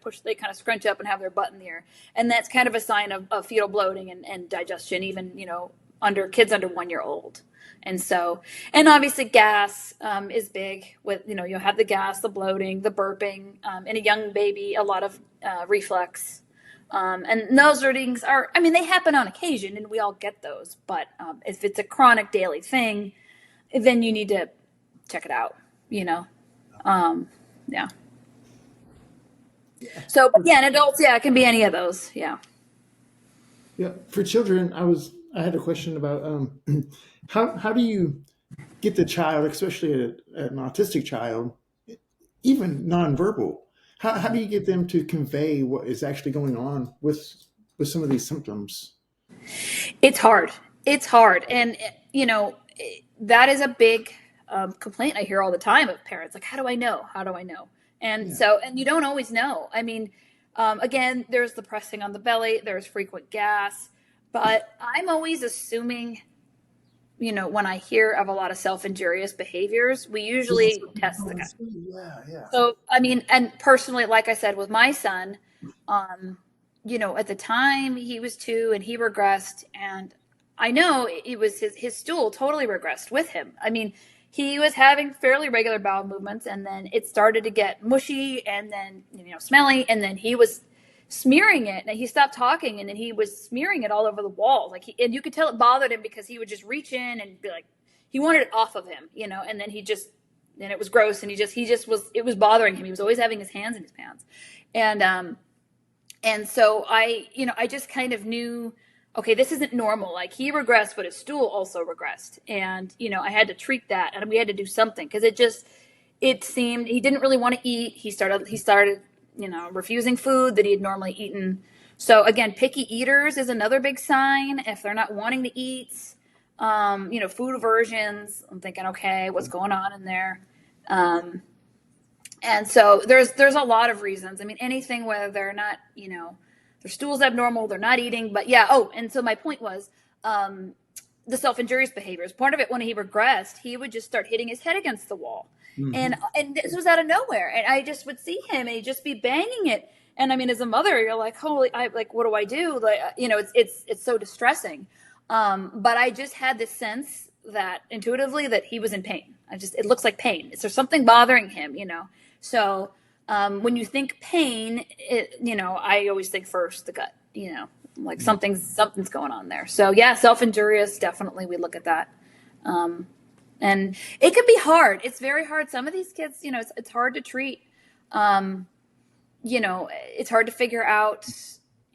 scrunch up and have their butt in the air, and that's kind of a sign of fetal bloating and digestion, even under kids under 1 year old. And so, and obviously gas is big with, you'll have the gas, the bloating, the burping, in a young baby, a lot of reflux. And those things they happen on occasion, and we all get those. But if it's a chronic daily thing, then you need to check it out, Yeah. So, but yeah, in adults, it can be any of those. Yeah. Yeah. For children, I had a question about how do you get the child, especially an autistic child, even nonverbal? How do you get them to convey what is actually going on with some of these symptoms? It's hard. And, that is a big complaint I hear all the time of parents. Like, how do I know? And and you don't always know. Again, there's the pressing on the belly, there's frequent gas, but I'm always assuming, when I hear of a lot of self-injurious behaviors, we usually test the gut. Yeah. So, and personally, like I said, with my son, at the time he was 2 and he regressed, and I know it was his stool totally regressed with him. He was having fairly regular bowel movements, and then it started to get mushy and then, smelly, and then he was smearing it, and he stopped talking, and then he was smearing it all over the walls. And you could tell it bothered him because he would just reach in and be like, he wanted it off of him, and then and it was gross, and it was bothering him. He was always having his hands in his pants. And so I just kind of knew, okay, this isn't normal. Like, he regressed, but his stool also regressed. And, I had to treat that, and we had to do something, because it seemed he didn't really want to eat. He started, refusing food that he had normally eaten. So again, picky eaters is another big sign. If they're not wanting to eat, food aversions, I'm thinking, okay, what's going on in there? And so there's a lot of reasons. Anything, whether they're not, their stool's abnormal, they're not eating, but yeah. Oh, and so my point was, the self-injurious behaviors. Part of it, when he regressed, he would just start hitting his head against the wall. Mm-hmm. And this was out of nowhere. And I just would see him, and he'd just be banging it. And as a mother, you're like, holy, what do I do? Like, it's so distressing. But I just had this sense that intuitively that he was in pain. It looks like pain. Is there something bothering him, So, when you think pain, I always think first the gut, like something's going on there. So yeah, self-injurious, definitely we look at that. And it can be hard. It's very hard. Some of these kids, it's hard to treat. It's hard to figure out,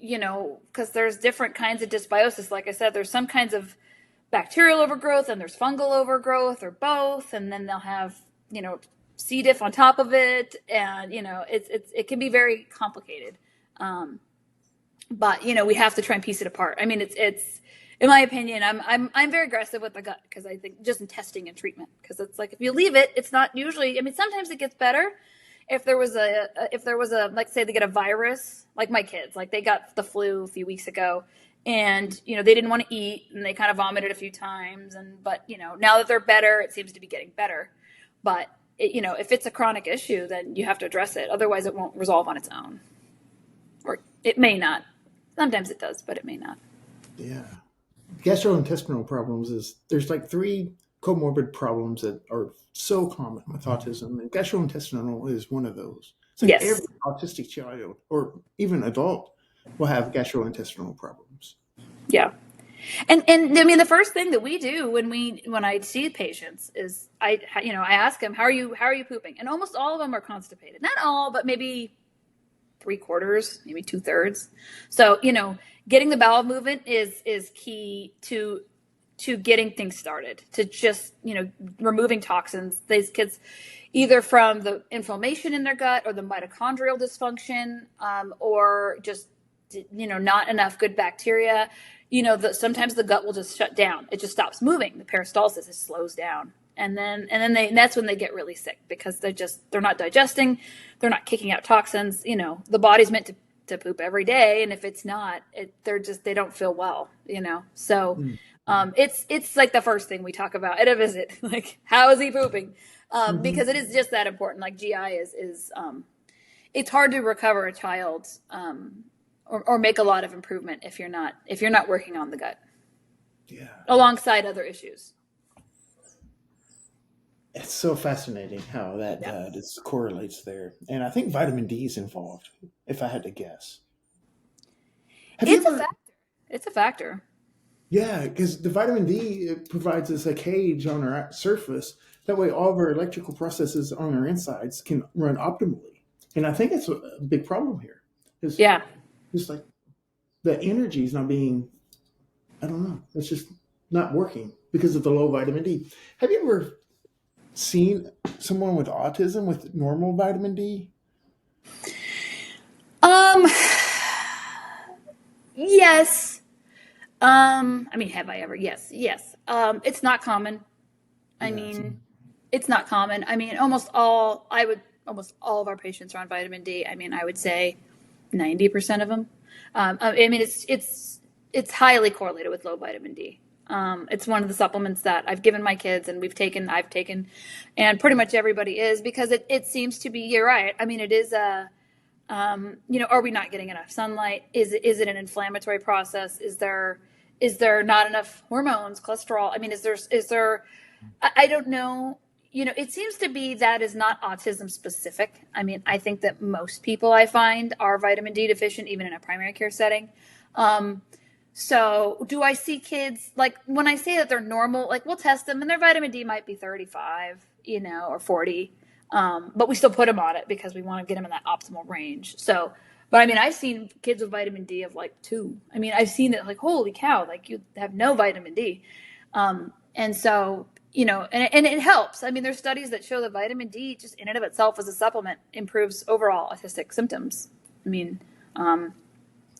because there's different kinds of dysbiosis. Like I said, there's some kinds of bacterial overgrowth, and there's fungal overgrowth, or both. And then they'll have, C. diff on top of it. And, it can be very complicated. But, we have to try and piece it apart. It's in my opinion, I'm very aggressive with the gut, because I think just in testing and treatment, because it's like, if you leave it, it's not usually, sometimes it gets better. If there was a, like, say they get a virus, like my kids, like they got the flu a few weeks ago, and, they didn't want to eat, and they kind of vomited a few times. But now that they're better, it seems to be getting better. But if it's a chronic issue, then you have to address it. Otherwise it won't resolve on its own, or it may not. Sometimes it does, but it may not. Yeah. Gastrointestinal problems there's like 3 comorbid problems that are so common with autism, and gastrointestinal is one of those. It's like Yes. every autistic child or even adult will have gastrointestinal problems. Yeah. And I mean, the first thing that we do when I see patients is I ask them, how are you pooping? And almost all of them are constipated. Not all, but maybe 3/4, maybe 2/3. So, getting the bowel movement is key to getting things started, to just, removing toxins. These kids, either from the inflammation in their gut or the mitochondrial dysfunction, or just, not enough good bacteria. Sometimes the gut will just shut down. It just stops moving. The peristalsis just slows down. And that's when they get really sick, because they're not digesting. They're not kicking out toxins. The body's meant to poop every day. And if it's not, they don't feel well, So, it's like the first thing we talk about at a visit, like, how is he pooping? Because it is just that important. Like, GI is it's hard to recover a child, or make a lot of improvement if you're not working on the gut. Yeah. Alongside other issues. It's so fascinating how that just correlates there. And I think vitamin D is involved, if I had to guess. It's a factor. Yeah, because the vitamin D, it provides us a cage on our surface. That way all of our electrical processes on our insides can run optimally. And I think it's a big problem here. Just like the energy is not being, I don't know, it's just not working because of the low vitamin D. Have you ever seen someone with autism with normal vitamin D? Yes. I mean, have I ever? Yes. It's not common. It's not common. I mean, almost all of our patients are on vitamin D. I mean, I would say 90% of them. I mean, it's highly correlated with low vitamin D. It's one of the supplements that I've given my kids, and I've taken, and pretty much everybody is, because it seems to be, you're right. I mean, it is are we not getting enough sunlight? Is it an inflammatory process? Is there not enough hormones, cholesterol? I mean, is there, I don't know. It seems to be that is not autism specific. I mean, I think that most people I find are vitamin D deficient, even in a primary care setting. So do I see kids, like, when I say that they're normal, like, we'll test them and their vitamin D might be 35, or 40. But we still put them on it because we want to get them in that optimal range. So, but I mean, I've seen kids with vitamin D of like 2. I mean, I've seen it like, holy cow, like, you have no vitamin D. And so, and it helps. I mean, there's studies that show that vitamin D just in and of itself as a supplement improves overall autistic symptoms. I mean,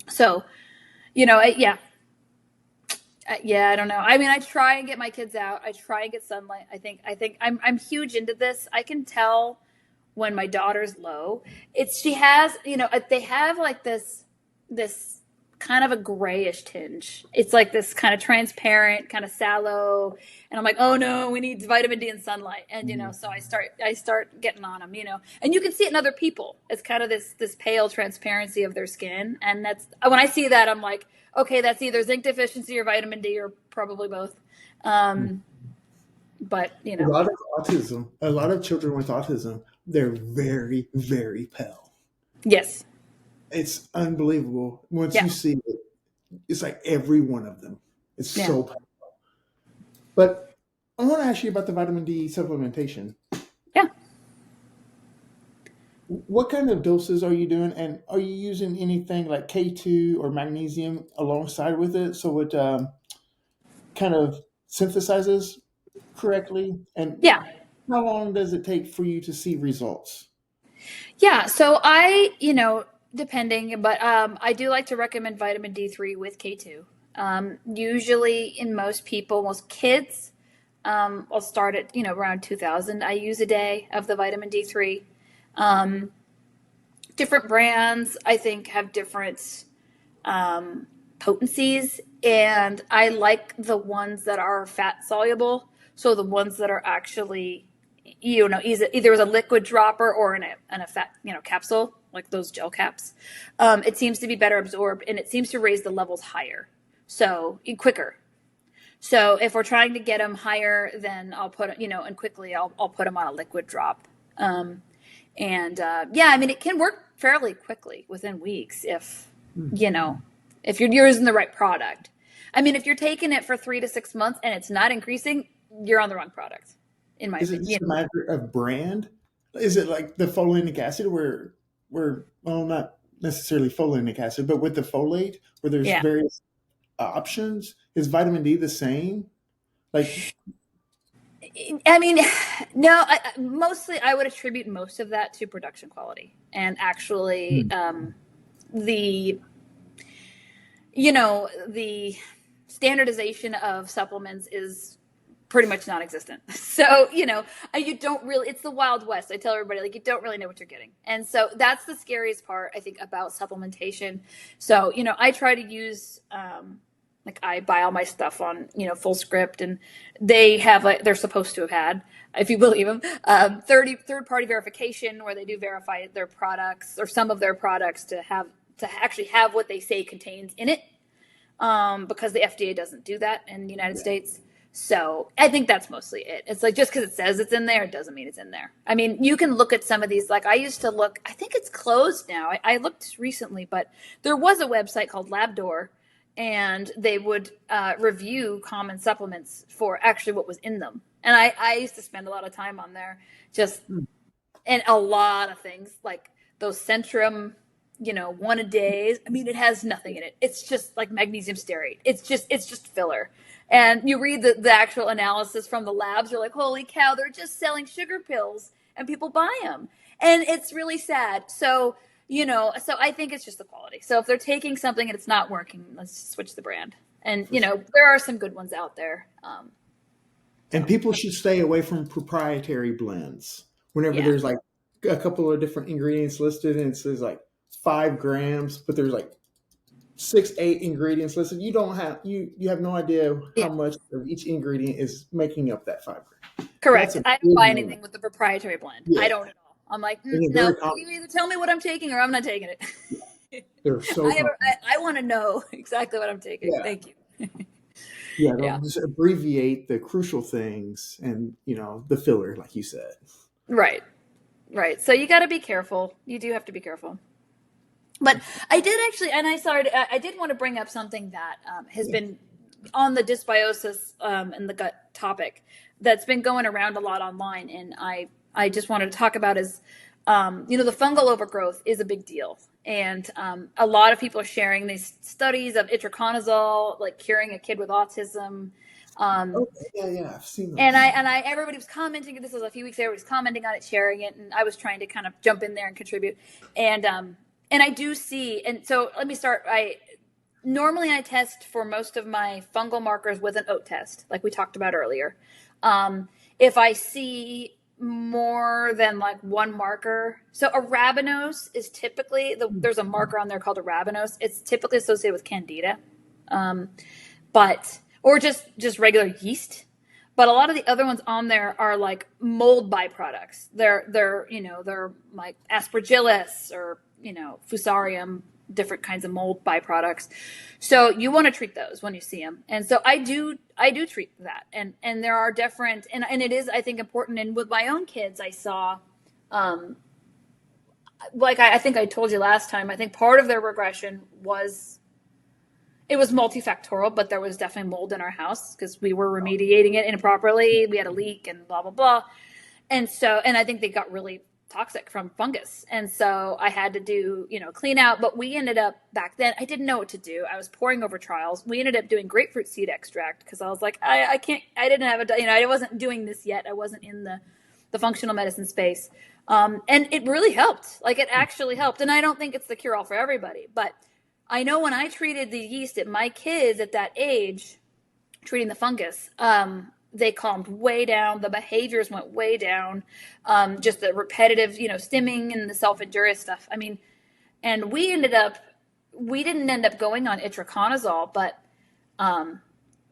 so, yeah, I don't know. I mean, I try and get my kids out. I try and get sunlight. I think I'm huge into this. I can tell when my daughter's low. She has, they have like this kind of a grayish tinge. It's like this kind of transparent, kind of sallow. And I'm like, oh no, we need vitamin D and sunlight. And, so I start getting on them, and you can see it in other people. It's kind of this pale transparency of their skin. And that's, when I see that, I'm like, okay, that's either zinc deficiency or vitamin D, or probably both. But, A lot of autism, a lot of children with autism, they're very, very pale. Yes. It's unbelievable. Once you see it, it's like every one of them. It's so pale. But I want to ask you about the vitamin D supplementation. Yeah. What kind of doses are you doing? And are you using anything like K2 or magnesium alongside with it so it kind of synthesizes correctly? And how long does it take for you to see results? Yeah. So depending, but I do like to recommend vitamin D3 with K2. Usually in most kids, I'll start at, around 2,000 IUs a day of the vitamin D3. Different brands, I think, have different potencies, and I like the ones that are fat soluble. So the ones that are actually, either as a liquid dropper or in a fat, capsule, like those gel caps. It seems to be better absorbed, and it seems to raise the levels higher, so quicker. So if we're trying to get them higher, then I'll put, and quickly I'll put them on a liquid drop. It can work fairly quickly within weeks if you're using the right product. If you're taking it for 3 to 6 months and it's not increasing, you're on the wrong product. In my Is it opinion. just a matter of brand? Is it like the folinic acid where well, not necessarily folinic acid, but with the folate where there's various options? Is vitamin D the same? No, mostly I would attribute most of that to production quality and actually the standardization of supplements is pretty much non-existent. So, you don't really, it's the Wild West. I tell everybody, you don't really know what you're getting. And so that's the scariest part, I think, about supplementation. So, I try to use, I buy all my stuff on, full script, and they have, they're supposed to have had, if you believe them, third-party verification where they do verify their products or some of their products to actually have what they say contains in it. Because the FDA doesn't do that in the United States. So I think that's mostly it. It's just because it says it's in there, it doesn't mean it's in there. You can look at some of these, I used to look, I think it's closed now. I looked recently, but there was a website called LabDoor, and they would review common supplements for actually what was in them. And I used to spend a lot of time on there and a lot of things like those Centrum, 1 a day. It has nothing in it. It's just like magnesium stearate. It's just filler. And you read the actual analysis from the labs, you're like, holy cow, they're just selling sugar pills and people buy them. And it's really sad. So, so I think it's just the quality. So if they're taking something and it's not working, let's switch the brand. And, there are some good ones out there. And people should stay away from proprietary blends. Whenever there's a couple of different ingredients listed and it says 5 grams, but there's 6-8 ingredients listed. You don't have you have no idea how much of each ingredient is making up that 5 grams. Correct. I don't buy anything with the proprietary blend. I don't at all. I'm like, no, you either tell me what I'm taking or I'm not taking it. They're so I want to know exactly what I'm taking. Thank you. Just abbreviate the crucial things and the filler, like you said. Right. So you got to be careful. You do have to be careful. But I did actually, and I did want to bring up something that has been on the dysbiosis and the gut topic that's been going around a lot online. And I just wanted to talk about is, the fungal overgrowth is a big deal. And a lot of people are sharing these studies of itraconazole, curing a kid with autism. I've seen those. And everybody was commenting. This was a few weeks ago. Everybody was commenting on it, sharing it, and I was trying to kind of jump in there and contribute. And I do see, and so let me start. Normally I test for most of my fungal markers with an oat test, like we talked about earlier. If I see more than one marker, so arabinose is typically, there's a marker on there called arabinose. It's typically associated with candida, or just regular yeast. But a lot of the other ones on there are mold byproducts. They're like aspergillus or fusarium, different kinds of mold byproducts. So you want to treat those when you see them. And so I do treat that. And there are different, and it is, I think, important. And with my own kids, I saw, I think I told you last time, I think part of their regression was, it was multifactorial, but there was definitely mold in our house because we were remediating it improperly. We had a leak and blah, blah, blah. And I think they got really toxic from fungus. And so I had to do, clean out, but we ended up back then, I didn't know what to do. I was pouring over trials. We ended up doing grapefruit seed extract because I was like, I wasn't doing this yet. I wasn't in the functional medicine space. And it really helped. It actually helped. And I don't think it's the cure all for everybody, but I know when I treated the yeast at my kids at that age, treating the fungus, they calmed way down. The behaviors went way down. Just the repetitive, stimming and the self-injurious stuff. And we didn't end up going on itraconazole, but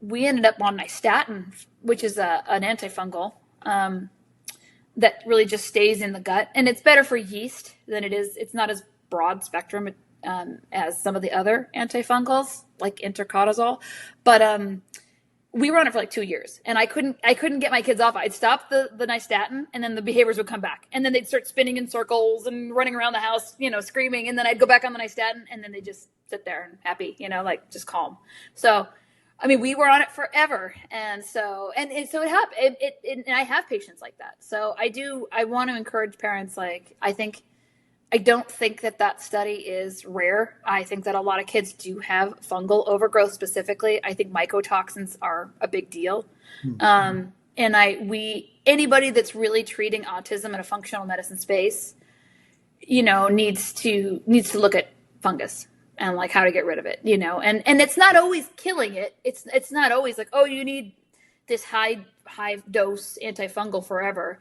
we ended up on nystatin, which is an antifungal that really just stays in the gut. And it's better for yeast than it is. It's not as broad spectrum as some of the other antifungals like itraconazole. But we were on it for like 2 years, and I couldn't get my kids off. I'd stop the nystatin, and then the behaviors would come back, and then they'd start spinning in circles and running around the house, screaming, and then I'd go back on the nystatin, and then they just sit there and happy, like just calm. So, I mean, we were on it forever, and so it happened. And I have patients like that. So I want to encourage parents. Like, I don't think that study is rare. I think that a lot of kids do have fungal overgrowth specifically. I think mycotoxins are a big deal. And anybody that's really treating autism in a functional medicine space, needs to look at fungus and like how to get rid of it, and it's not always killing it. It's not always like, oh, you need this high dose antifungal forever.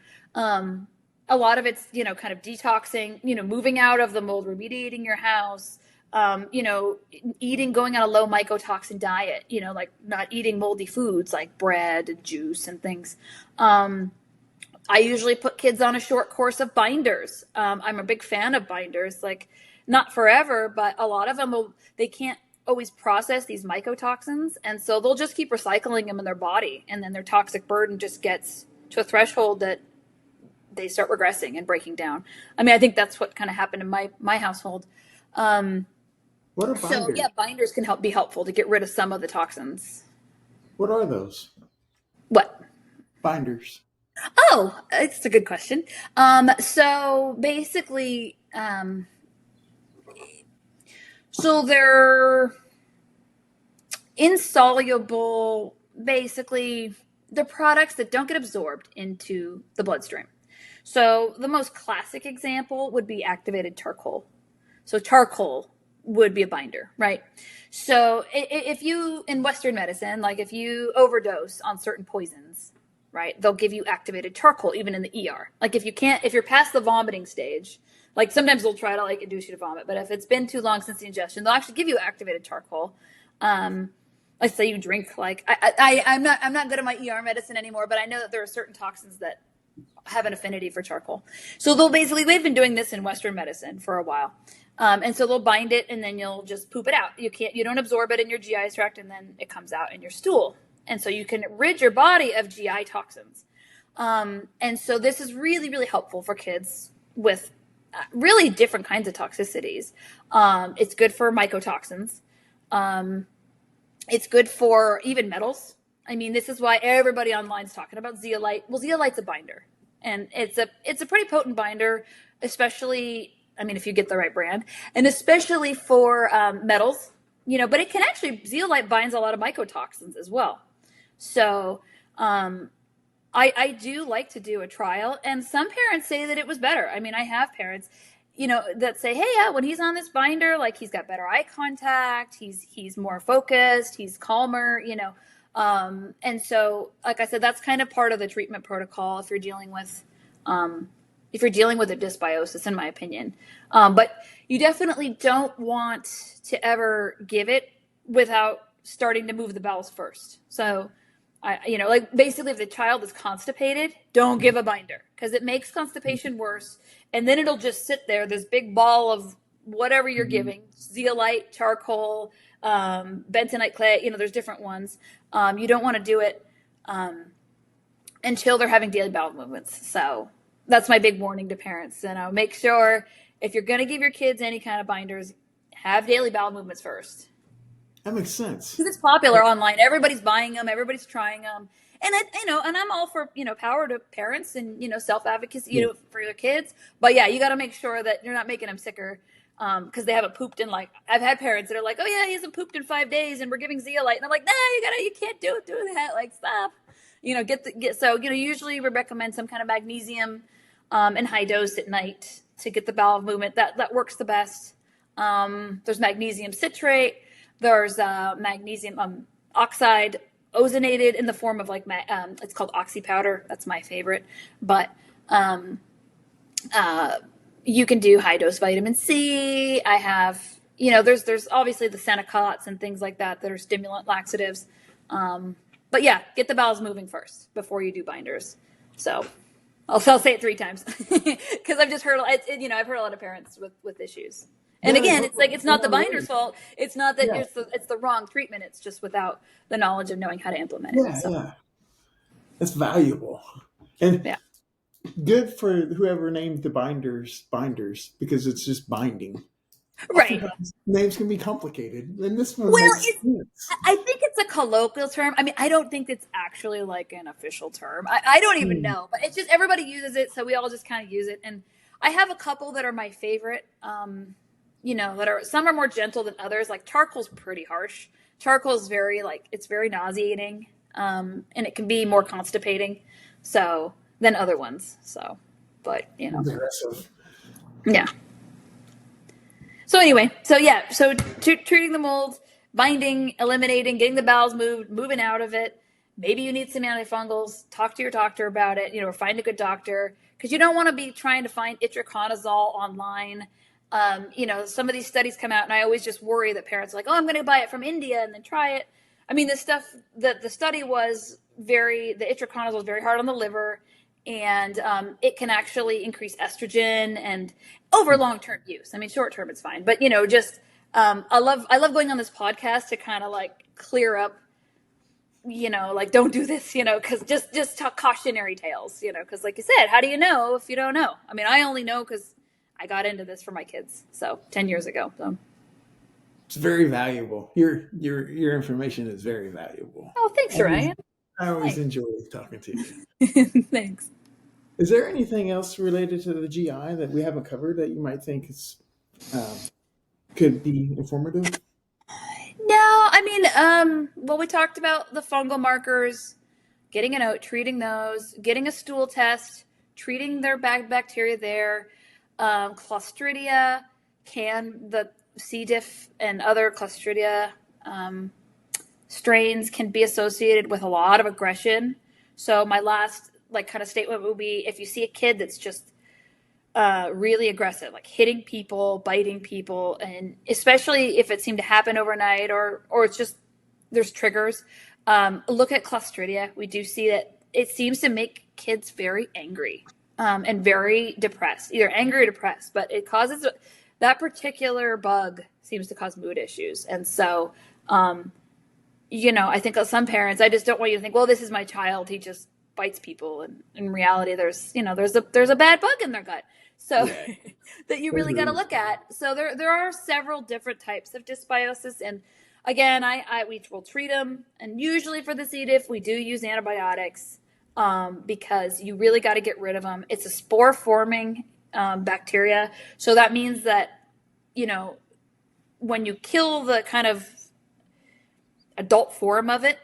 A lot of it's, kind of detoxing, moving out of the mold, remediating your house, going on a low mycotoxin diet, like not eating moldy foods like bread and juice and things. I usually put kids on a short course of binders. I'm a big fan of binders, like not forever, but a lot of them they can't always process these mycotoxins. And so they'll just keep recycling them in their body. And then their toxic burden just gets to a threshold that they start regressing and breaking down. I mean, I think that's what kind of happened in my household. What are binders? So yeah, binders can be helpful to get rid of some of the toxins. What are those? What? Binders. Oh, it's a good question. So basically, so they're insoluble, basically they're products that don't get absorbed into the bloodstream. So the most classic example would be activated charcoal. So charcoal would be a binder, right? So if you, in Western medicine, like if you overdose on certain poisons, right, they'll give you activated charcoal, even in the ER. Like if you're past the vomiting stage, like sometimes they'll try to like induce you to vomit, but if it's been too long since the ingestion, they'll actually give you activated charcoal. Let's say you drink, like I'm not good at my ER medicine anymore, but I know that there are certain toxins that have an affinity for charcoal. So they've been doing this in Western medicine for a while. And so they'll bind it and then you'll just poop it out. You don't absorb it in your GI tract and then it comes out in your stool. And so you can rid your body of GI toxins. And so this is really, really helpful for kids with really different kinds of toxicities. It's good for mycotoxins. It's good for even metals. I mean, this is why everybody online is talking about zeolite. Well, zeolite's a binder, and it's a pretty potent binder, especially, I mean, if you get the right brand, and especially for metals, but it can actually, zeolite binds a lot of mycotoxins as well. So I do like to do a trial, and some parents say that it was better. I mean, I have parents, that say, hey, yeah, when he's on this binder, like he's got better eye contact, he's more focused, he's calmer, and so, like I said, that's kind of part of the treatment protocol if you're dealing with a dysbiosis, in my opinion. But you definitely don't want to ever give it without starting to move the bowels first. So, like basically if the child is constipated, don't give a binder because it makes constipation worse. And then it'll just sit there, this big ball of whatever you're giving, zeolite, charcoal, bentonite clay, there's different ones. You don't want to do it until they're having daily bowel movements. So that's my big warning to parents. Make sure if you're going to give your kids any kind of binders, have daily bowel movements first. That makes sense. Because it's popular online. Everybody's buying them. Everybody's trying them. And and I'm all for, power to parents and, self-advocacy, for your kids. But yeah, you got to make sure that you're not making them sicker. Because they haven't pooped in I've had parents that are like, oh yeah, he hasn't pooped in 5 days and we're giving zeolite. And I'm like, no, you can't do that. Like, stop, usually we recommend some kind of magnesium, in high dose at night to get the bowel movement. That works the best. There's magnesium citrate. There's, magnesium, oxide ozonated in the form of it's called oxy powder. That's my favorite, but, you can do high dose vitamin C. I have, there's obviously the Senecots and things like that are stimulant laxatives. But yeah, get the bowels moving first before you do binders. So I'll say it 3 times because I've just heard, I've heard a lot of parents with issues. And Yeah, again, it's like it's not the totally. binder's fault. It's not that Yeah, it's the wrong treatment. It's just without the knowledge of knowing how to implement it. yeah, So yeah. It's valuable. And yeah, good for whoever named the binders, because it's just binding. right. Oftentimes names can be complicated, and this one Well, makes sense. I think it's a colloquial term. I mean, I don't think it's actually like an official term. I don't even Hmm. know, but it's just everybody uses it, so we all just kind of use it. And I have a couple that are my favorite. That are some are more gentle than others. Like charcoal's pretty harsh. Charcoal's very it's very nauseating, and it can be more constipating, so than other ones. So, but Aggressive. yeah. So anyway, so treating the mold, binding, eliminating, getting the bowels moved, moving out of it. Maybe you need some antifungals. Talk to your doctor about it. Or find a good doctor, because you don't want to be trying to find itraconazole online. Some of these studies come out, and I always just worry that parents are like, "Oh, I'm going to buy it from India and then try it." I mean, the study was the itraconazole is very hard on the liver, and it can actually increase estrogen and over long-term use. I mean, short-term it's fine, but just I love going on this podcast to kind of clear up, don't do this, because just talk cautionary tales, because like you said, how do you know if you don't know? I mean, I only know because I got into this for my kids, so 10 years ago. So. It's very valuable. Your information is very valuable. Oh, thanks, Ryan. I always Thanks. enjoy talking to you. Thanks. Is there anything else related to the GI that we haven't covered that you might think could be informative? No, I mean, we talked about the fungal markers, getting a note, treating those, getting a stool test, treating their bacteria there, Clostridia, the C. diff and other Clostridia strains can be associated with a lot of aggression. So my last kind of statement would be, if you see a kid that's just really aggressive, like hitting people, biting people, and especially if it seemed to happen overnight or it's just there's triggers, look at Clostridia. We do see that it seems to make kids very angry and very depressed, either angry or depressed, but it causes that particular bug seems to cause mood issues. And so, I think some parents, I just don't want you to think, well, this is my child, he just bites people. And in reality, there's a bad bug in their gut. So Yeah. that you really got to look at. So there are several different types of dysbiosis. And again, we will treat them. And usually for the C. diff, we do use antibiotics because you really got to get rid of them. It's a spore forming bacteria. So that means that, when you kill the kind of adult form of it,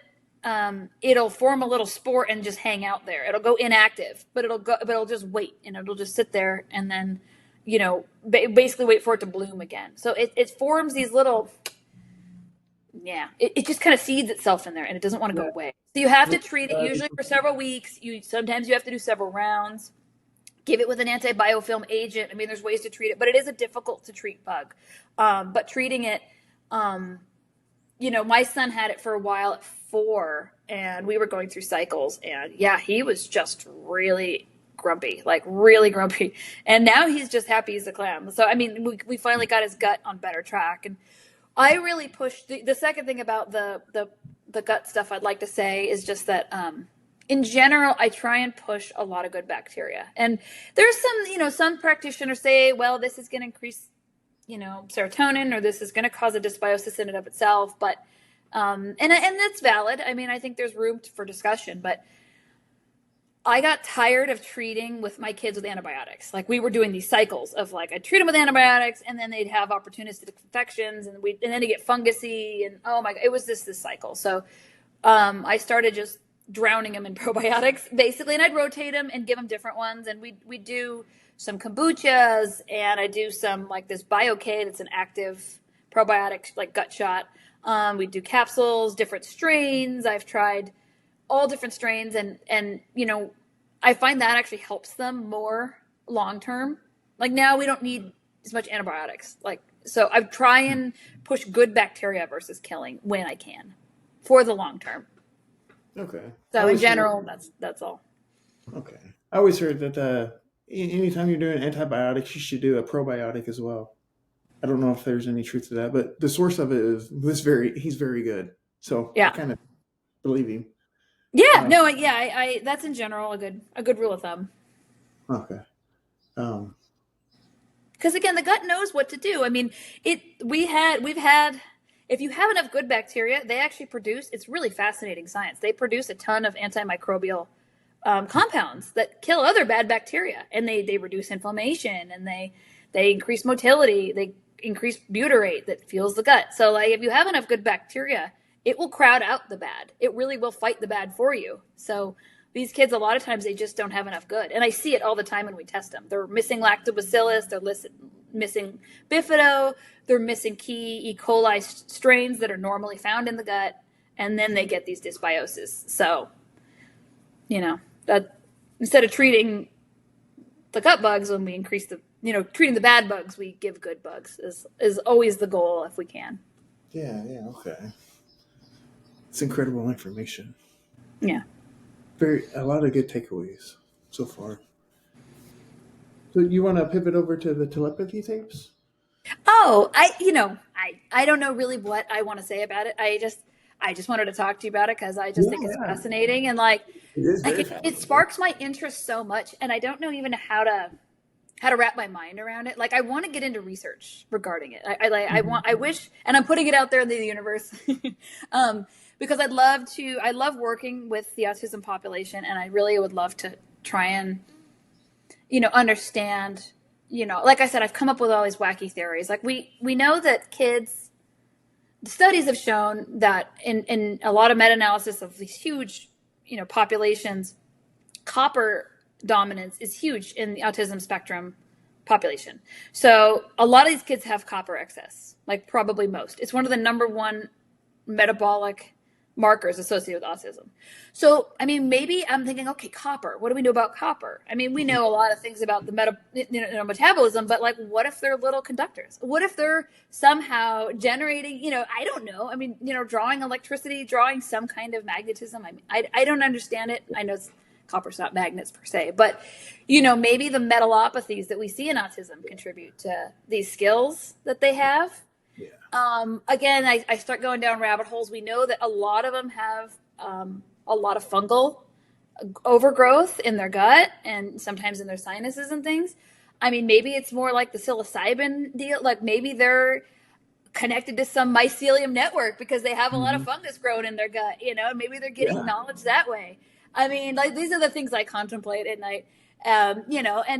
it'll form a little spore and just hang out there. It'll go inactive, but it'll just wait, and it'll just sit there and then, basically wait for it to bloom again. So it forms these little, it just kind of seeds itself in there, and it doesn't want to go away. So you have to treat it usually for several weeks. Sometimes you have to do several rounds. Give it with an antibiofilm agent. I mean, there's ways to treat it, but it is a difficult to treat bug. But treating it, my son had it for a while at 4, and we were going through cycles, and he was just really grumpy, really grumpy. And now he's just happy as a clam. So, I mean, we finally got his gut on better track. And I really pushed the second thing about the gut stuff I'd like to say is just that, in general, I try and push a lot of good bacteria. And there's some practitioners say, well, this is going to increase, serotonin, or this is going to cause a dysbiosis in and of itself. But, and that's valid. I mean, I think there's room for discussion, but I got tired of treating with my kids with antibiotics. We were doing these cycles of I'd treat them with antibiotics, and then they'd have opportunistic infections, and then they get fungusy, and oh my God, it was this cycle. So, I started just drowning them in probiotics basically, and I'd rotate them and give them different ones. And we do some kombuchas, and I do some this BioK, that's an active probiotic, gut shot. We do capsules, different strains. I've tried all different strains, and I find that actually helps them more long term. Now we don't need as much antibiotics. So I try and push good bacteria versus killing when I can for the long term. Okay. So in general, that's all. Okay. I always heard that anytime you're doing antibiotics, you should do a probiotic as well. I don't know if there's any truth to that, but the source of it is he's very good. So I Yeah. kind of believe him. Yeah. No. Yeah. I that's in general a good rule of thumb. Okay. Because again, the gut knows what to do. I mean, we've had, if you have enough good bacteria, they actually produce, it's really fascinating science. They produce a ton of antimicrobial compounds that kill other bad bacteria, and they reduce inflammation, and they increase motility, they increase butyrate that fuels the gut. So like if you have enough good bacteria, it will crowd out the bad. It really will fight the bad for you. So these kids, a lot of times, they just don't have enough good. And I see it all the time when we test them. They're missing lactobacillus, they're missing bifido, they're missing key E. coli strains that are normally found in the gut, and then they get these dysbiosis. So, that instead of treating the gut bugs when we increase treating the bad bugs, we give good bugs is always the goal if we can. Yeah, okay. It's incredible information. Yeah. A lot of good takeaways so far. So you want to pivot over to the telepathy tapes? Oh, I don't know really what I want to say about it. I just wanted to talk to you about it because I just think it's fascinating, and it sparks my interest so much, and I don't know even how to wrap my mind around it. Like I want to get into research regarding it. I wish, and I'm putting it out there in the universe. Because I love working with the autism population, and I really would love to try and, understand, like I said, I've come up with all these wacky theories. Like we know that studies have shown that in a lot of meta-analysis of these huge, populations, copper dominance is huge in the autism spectrum population. So a lot of these kids have copper excess, like probably most. It's one of the number one metabolic markers associated with autism. So, I mean, maybe I'm thinking, okay, copper. What do we know about copper? I mean, we know a lot of things about the metabolism, but like, what if they're little conductors? What if they're somehow generating, I don't know. I mean, drawing electricity, drawing some kind of magnetism. I mean, I don't understand it. I know copper's not magnets per se, but maybe the metalopathies that we see in autism contribute to these skills that they have. Again, I start going down rabbit holes. We know that a lot of them have a lot of fungal overgrowth in their gut and sometimes in their sinuses and things. I mean, maybe it's more like the psilocybin deal. Like maybe they're connected to some mycelium network because they have a lot of fungus growing in their gut, and maybe they're getting knowledge that way. I mean, like these are the things I contemplate at night. And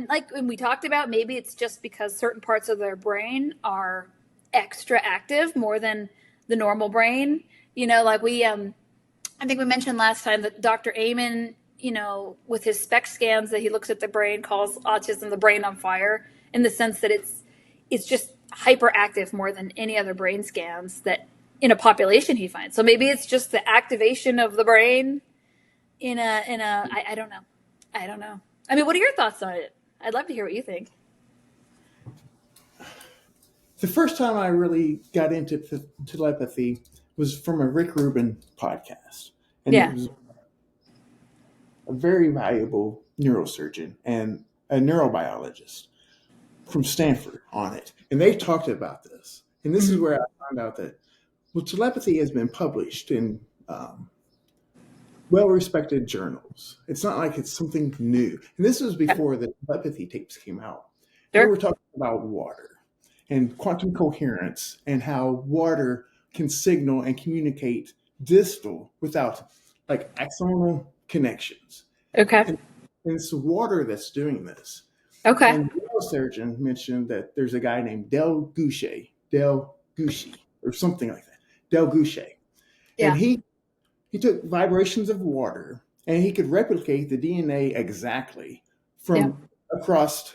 like when we talked about, maybe it's just because certain parts of their brain are extra active more than the normal brain. Like I think we mentioned last time that Dr. Amen, with his SPECT scans that he looks at the brain, calls autism the brain on fire, in the sense that it's just hyperactive more than any other brain scans that in a population he finds. So maybe it's just the activation of the brain I don't know. I mean, what are your thoughts on it? I'd love to hear what you think. The first time I really got into telepathy was from a Rick Rubin podcast. And it was a very valuable neurosurgeon and a neurobiologist from Stanford on it. And they talked about this. And this is where I found out that, telepathy has been published in well-respected journals. It's not like it's something new. And this was before the telepathy tapes came out. They were talking about water and quantum coherence and how water can signal and communicate distal without like axonal connections. Okay. And it's water that's doing this. Okay. And the neurosurgeon mentioned that there's a guy named Del Gouche, or something like that. Del Gouche. Yeah. And he took vibrations of water and he could replicate the DNA exactly from across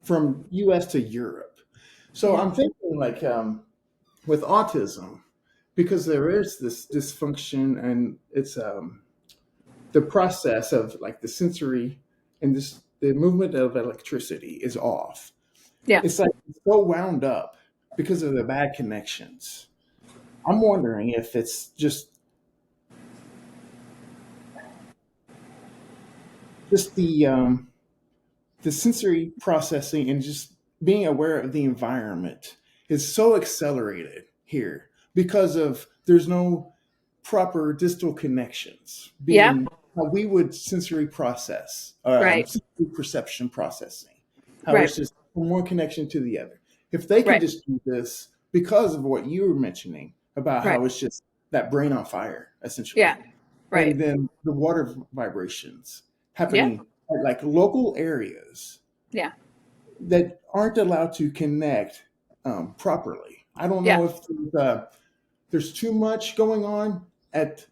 from US to Europe. So I'm thinking like with autism, because there is this dysfunction and it's the process of like the sensory and the movement of electricity is off. Yeah. It's like it's so wound up because of the bad connections. I'm wondering if it's just the sensory processing and just being aware of the environment is so accelerated here because of there's no proper distal connections Yeah. being how we would sensory process, Right. sensory perception processing, how Right. it's just from one connection to the other. If they can Right. just do this because of what you were mentioning about Right. how it's just that brain on fire, essentially, Yeah. Right. and then the water vibrations Yeah. happening at like local areas Yeah. that aren't allowed to connect properly. I don't Yeah. know if there's too much going on at,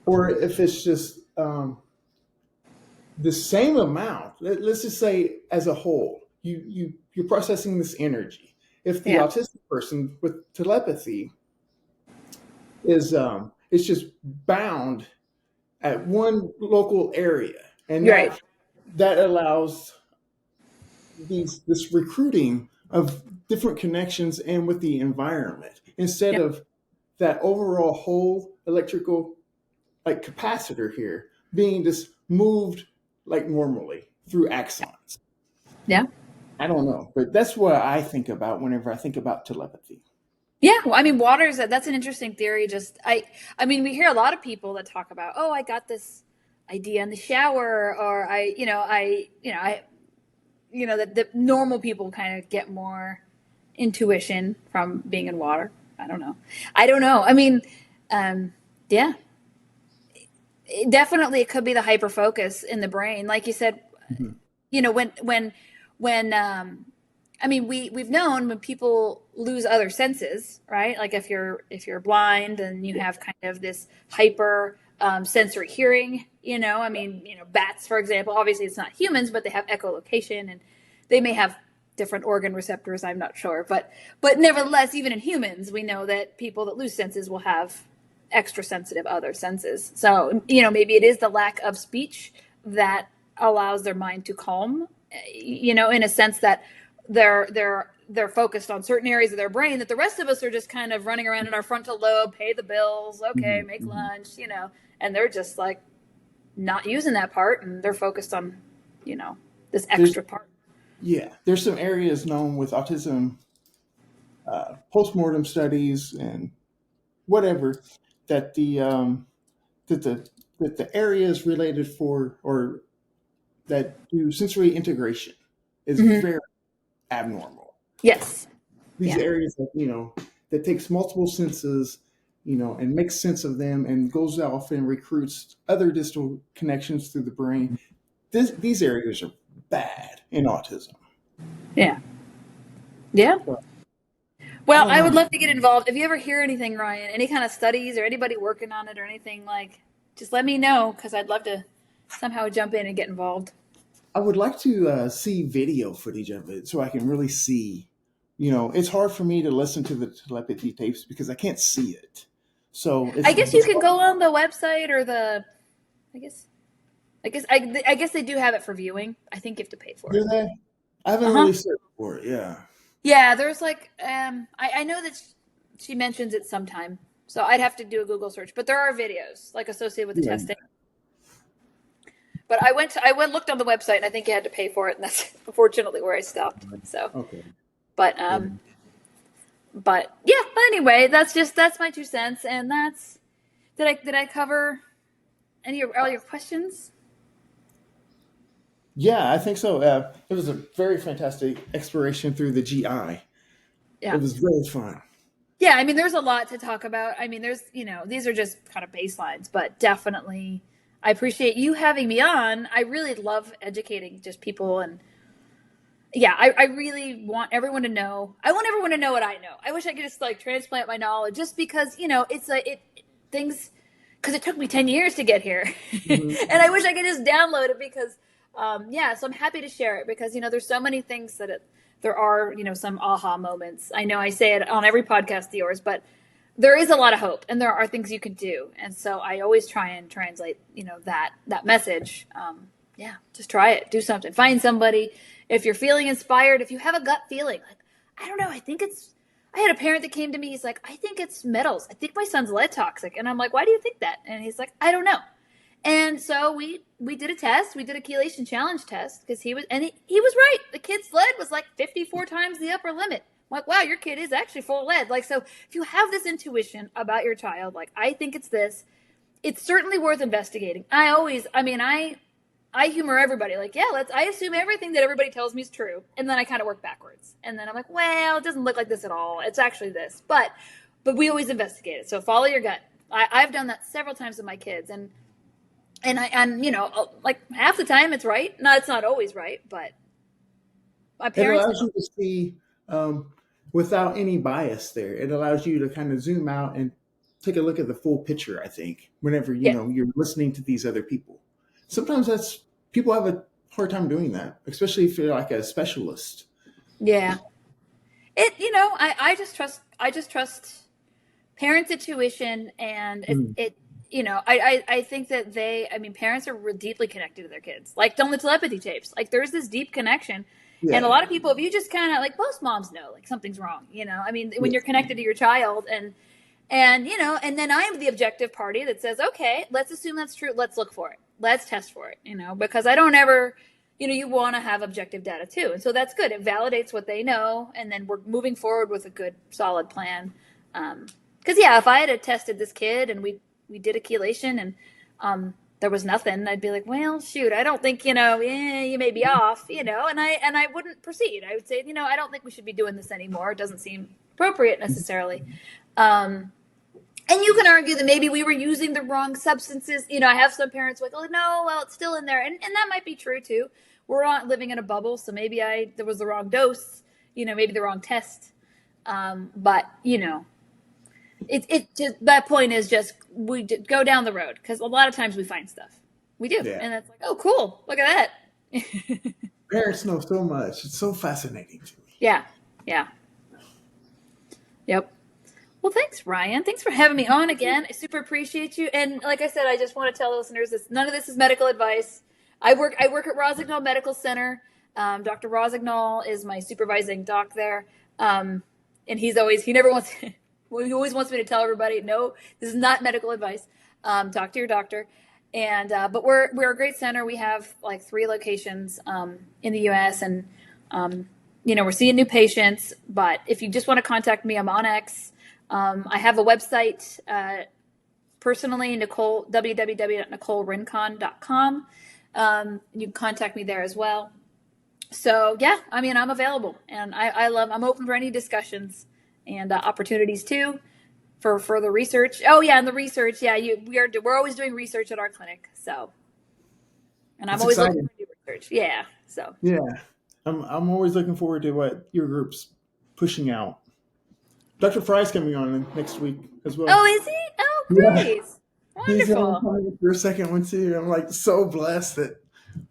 or if it's just the same amount. Let's just say as a whole, you're processing this energy. If the Yeah. autistic person with telepathy is it's just bound at one local area, and Right. that allows this recruiting of different connections and with the environment instead Yeah. of that overall whole electrical like capacitor here being just moved like normally through axons. Yeah. I don't know, but that's what I think about whenever I think about telepathy. Yeah, well, I mean, that's an interesting theory. I mean, we hear a lot of people that talk about, oh, I got this idea in the shower, or that the normal people kind of get more intuition from being in water. I don't know. I mean, yeah, definitely it could be the hyper focus in the brain, like you said. Mhm. When I mean, we've known when people lose other senses, right? Like if you're blind and you have kind of this hyper sensory hearing, I mean, bats, for example, obviously it's not humans, but they have echolocation and they may have different organ receptors. I'm not sure, but nevertheless, even in humans, we know that people that lose senses will have extra sensitive other senses. So, maybe it is the lack of speech that allows their mind to calm, in a sense that they're focused on certain areas of their brain that the rest of us are just kind of running around in our frontal lobe, pay the bills, okay, Mhm. make Mhm. lunch, and they're just like not using that part and they're focused on, this There's extra part. there's some areas known with autism postmortem studies and whatever that that the the areas related for or that do sensory integration is Mm-hmm. very abnormal. Yes. These Yeah. areas that that takes multiple senses, and makes sense of them and goes off and recruits other distal connections through the brain. These areas are bad in autism. Yeah. Yeah. So, I Well, don't I know. would love to get involved. If you ever hear anything, Ryan, any kind of studies or anybody working on it or anything, like, just let me know because I'd love to somehow jump in and get involved. I would like to see video footage of it so I can really see. It's hard for me to listen to the telepathy tapes because I can't see it. So I guess you it's can hard. go on the website or I guess, I guess they do have it for viewing. I think you have to pay for it. Do they? I haven't Uh huh. really searched for it. Yeah. Yeah, there's like, I know that she mentions it sometime, so I'd have to do a Google search. But there are videos like associated with the Yeah. testing. But I went looked on the website and I think you had to pay for it, and that's unfortunately where I stopped. So, Okay. but Yeah. but yeah. But anyway, that's my 2 cents, and that's did I cover all your questions? Yeah, I think so. It was a very fantastic exploration through the GI. It Yeah. was very fun. Yeah, I mean, there's a lot to talk about. I mean, there's, these are just kind of baselines, but definitely I appreciate you having me on. I really love educating just people. And yeah, I really want everyone to know. I want everyone to know what I know. I wish I could just like transplant my knowledge just because, things, because it took me 10 years to get here. Mhm. And I wish I could just download it because, so I'm happy to share it because, there's so many things there are, some aha moments. I know I say it on every podcast of yours, but there is a lot of hope and there are things you can do. And so I always try and translate, that message. Just try it, do something, find somebody. If you're feeling inspired, if you have a gut feeling, like, I don't know, I had a parent that came to me. He's like, I think it's metals. I think my son's lead toxic. And I'm like, why do you think that? And he's like, I don't know. And so we did a test. We did a chelation challenge test because he was right. The kid's lead was like 54 times the upper limit. I'm like, wow, your kid is actually full of lead. Like, so if you have this intuition about your child, like, I think it's this, it's certainly worth investigating. I humor everybody. Like, yeah, I assume everything that everybody tells me is true. And then I kind of work backwards. And then I'm like, well, it doesn't look like this at all. It's actually this. But we always investigate it. So follow your gut. I've done that several times with my kids. And like half the time it's right. No, it's not always right, but my parents. It allows you to see without any bias there. It allows you to kind of zoom out and take a look at the full picture, I think, whenever, you're listening to these other people. Sometimes people have a hard time doing that, especially if you're like a specialist. Yeah. I just trust parents' intuition, and I think that parents are parents are deeply connected to their kids. Like on the telepathy tapes, like there's this deep connection. Yeah. And a lot of people, if you just kind of like, most moms know like something's wrong, when you're connected to your child and then I am the objective party that says, okay, let's assume that's true. Let's look for it. Let's test for it, because I don't ever, you want to have objective data too. And so that's good. It validates what they know. And then we're moving forward with a good, solid plan. Cause if I had tested this kid and we did a chelation and, there was nothing, I'd be like, well, shoot, I don't think, you may be off, and I wouldn't proceed. I would say, I don't think we should be doing this anymore. It doesn't seem appropriate necessarily. And you can argue that maybe we were using the wrong substances. I have some parents like, oh no, well, it's still in there. And that might be true too. We're not living in a bubble. So maybe there was the wrong dose, maybe the wrong test. But that point is just, we go down the road because a lot of times we find stuff. We do. Yeah. And it's like, oh, cool. Look at that. Parents know so much. It's so fascinating to me. Yeah. Yeah. Yep. Well, thanks, Ryan. Thanks for having me on again. I super appreciate you. And like I said, I just want to tell the listeners none of this is medical advice. I work at Rosignol Medical Center. Dr. Rosignol is my supervising doc there. And he always wants me to tell everybody, no, this is not medical advice. Talk to your doctor. And but we're a great center. We have like 3 locations in the U.S. and we're seeing new patients. But if you just want to contact me, I'm on X. I have a website personally, www.NicoleRincon.com. You can contact me there as well. So yeah, I'm available, and I'm open for any discussions and opportunities too for further research. Oh yeah, and the research, we're always doing research at our clinic. So, and I'm always looking for new research. Yeah. So. Yeah, I'm always looking forward to what your group's pushing out. Dr. Fry's coming on next week as well. Oh, is he? Oh, great. Yeah. Wonderful. He's coming for a second one too. I'm like so blessed that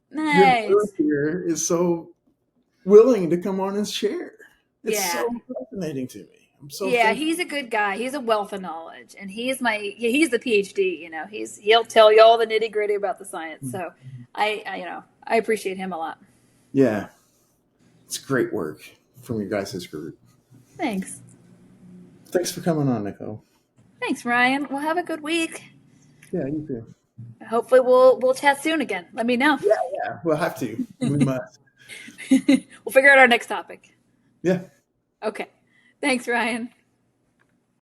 nice. Your group here is so willing to come on and share. It's so fascinating to me. He's a good guy. He's a wealth of knowledge, and he's the PhD. He'll tell you all the nitty gritty about the science. So I appreciate him a lot. Yeah, it's great work from you guys' group. Thanks for coming on, Nicole. Thanks, Ryan. Well, have a good week. Yeah, you too. Hopefully we'll chat soon again. Let me know. Yeah, we'll have to. We must. We'll figure out our next topic. Yeah. Okay. Thanks, Ryan.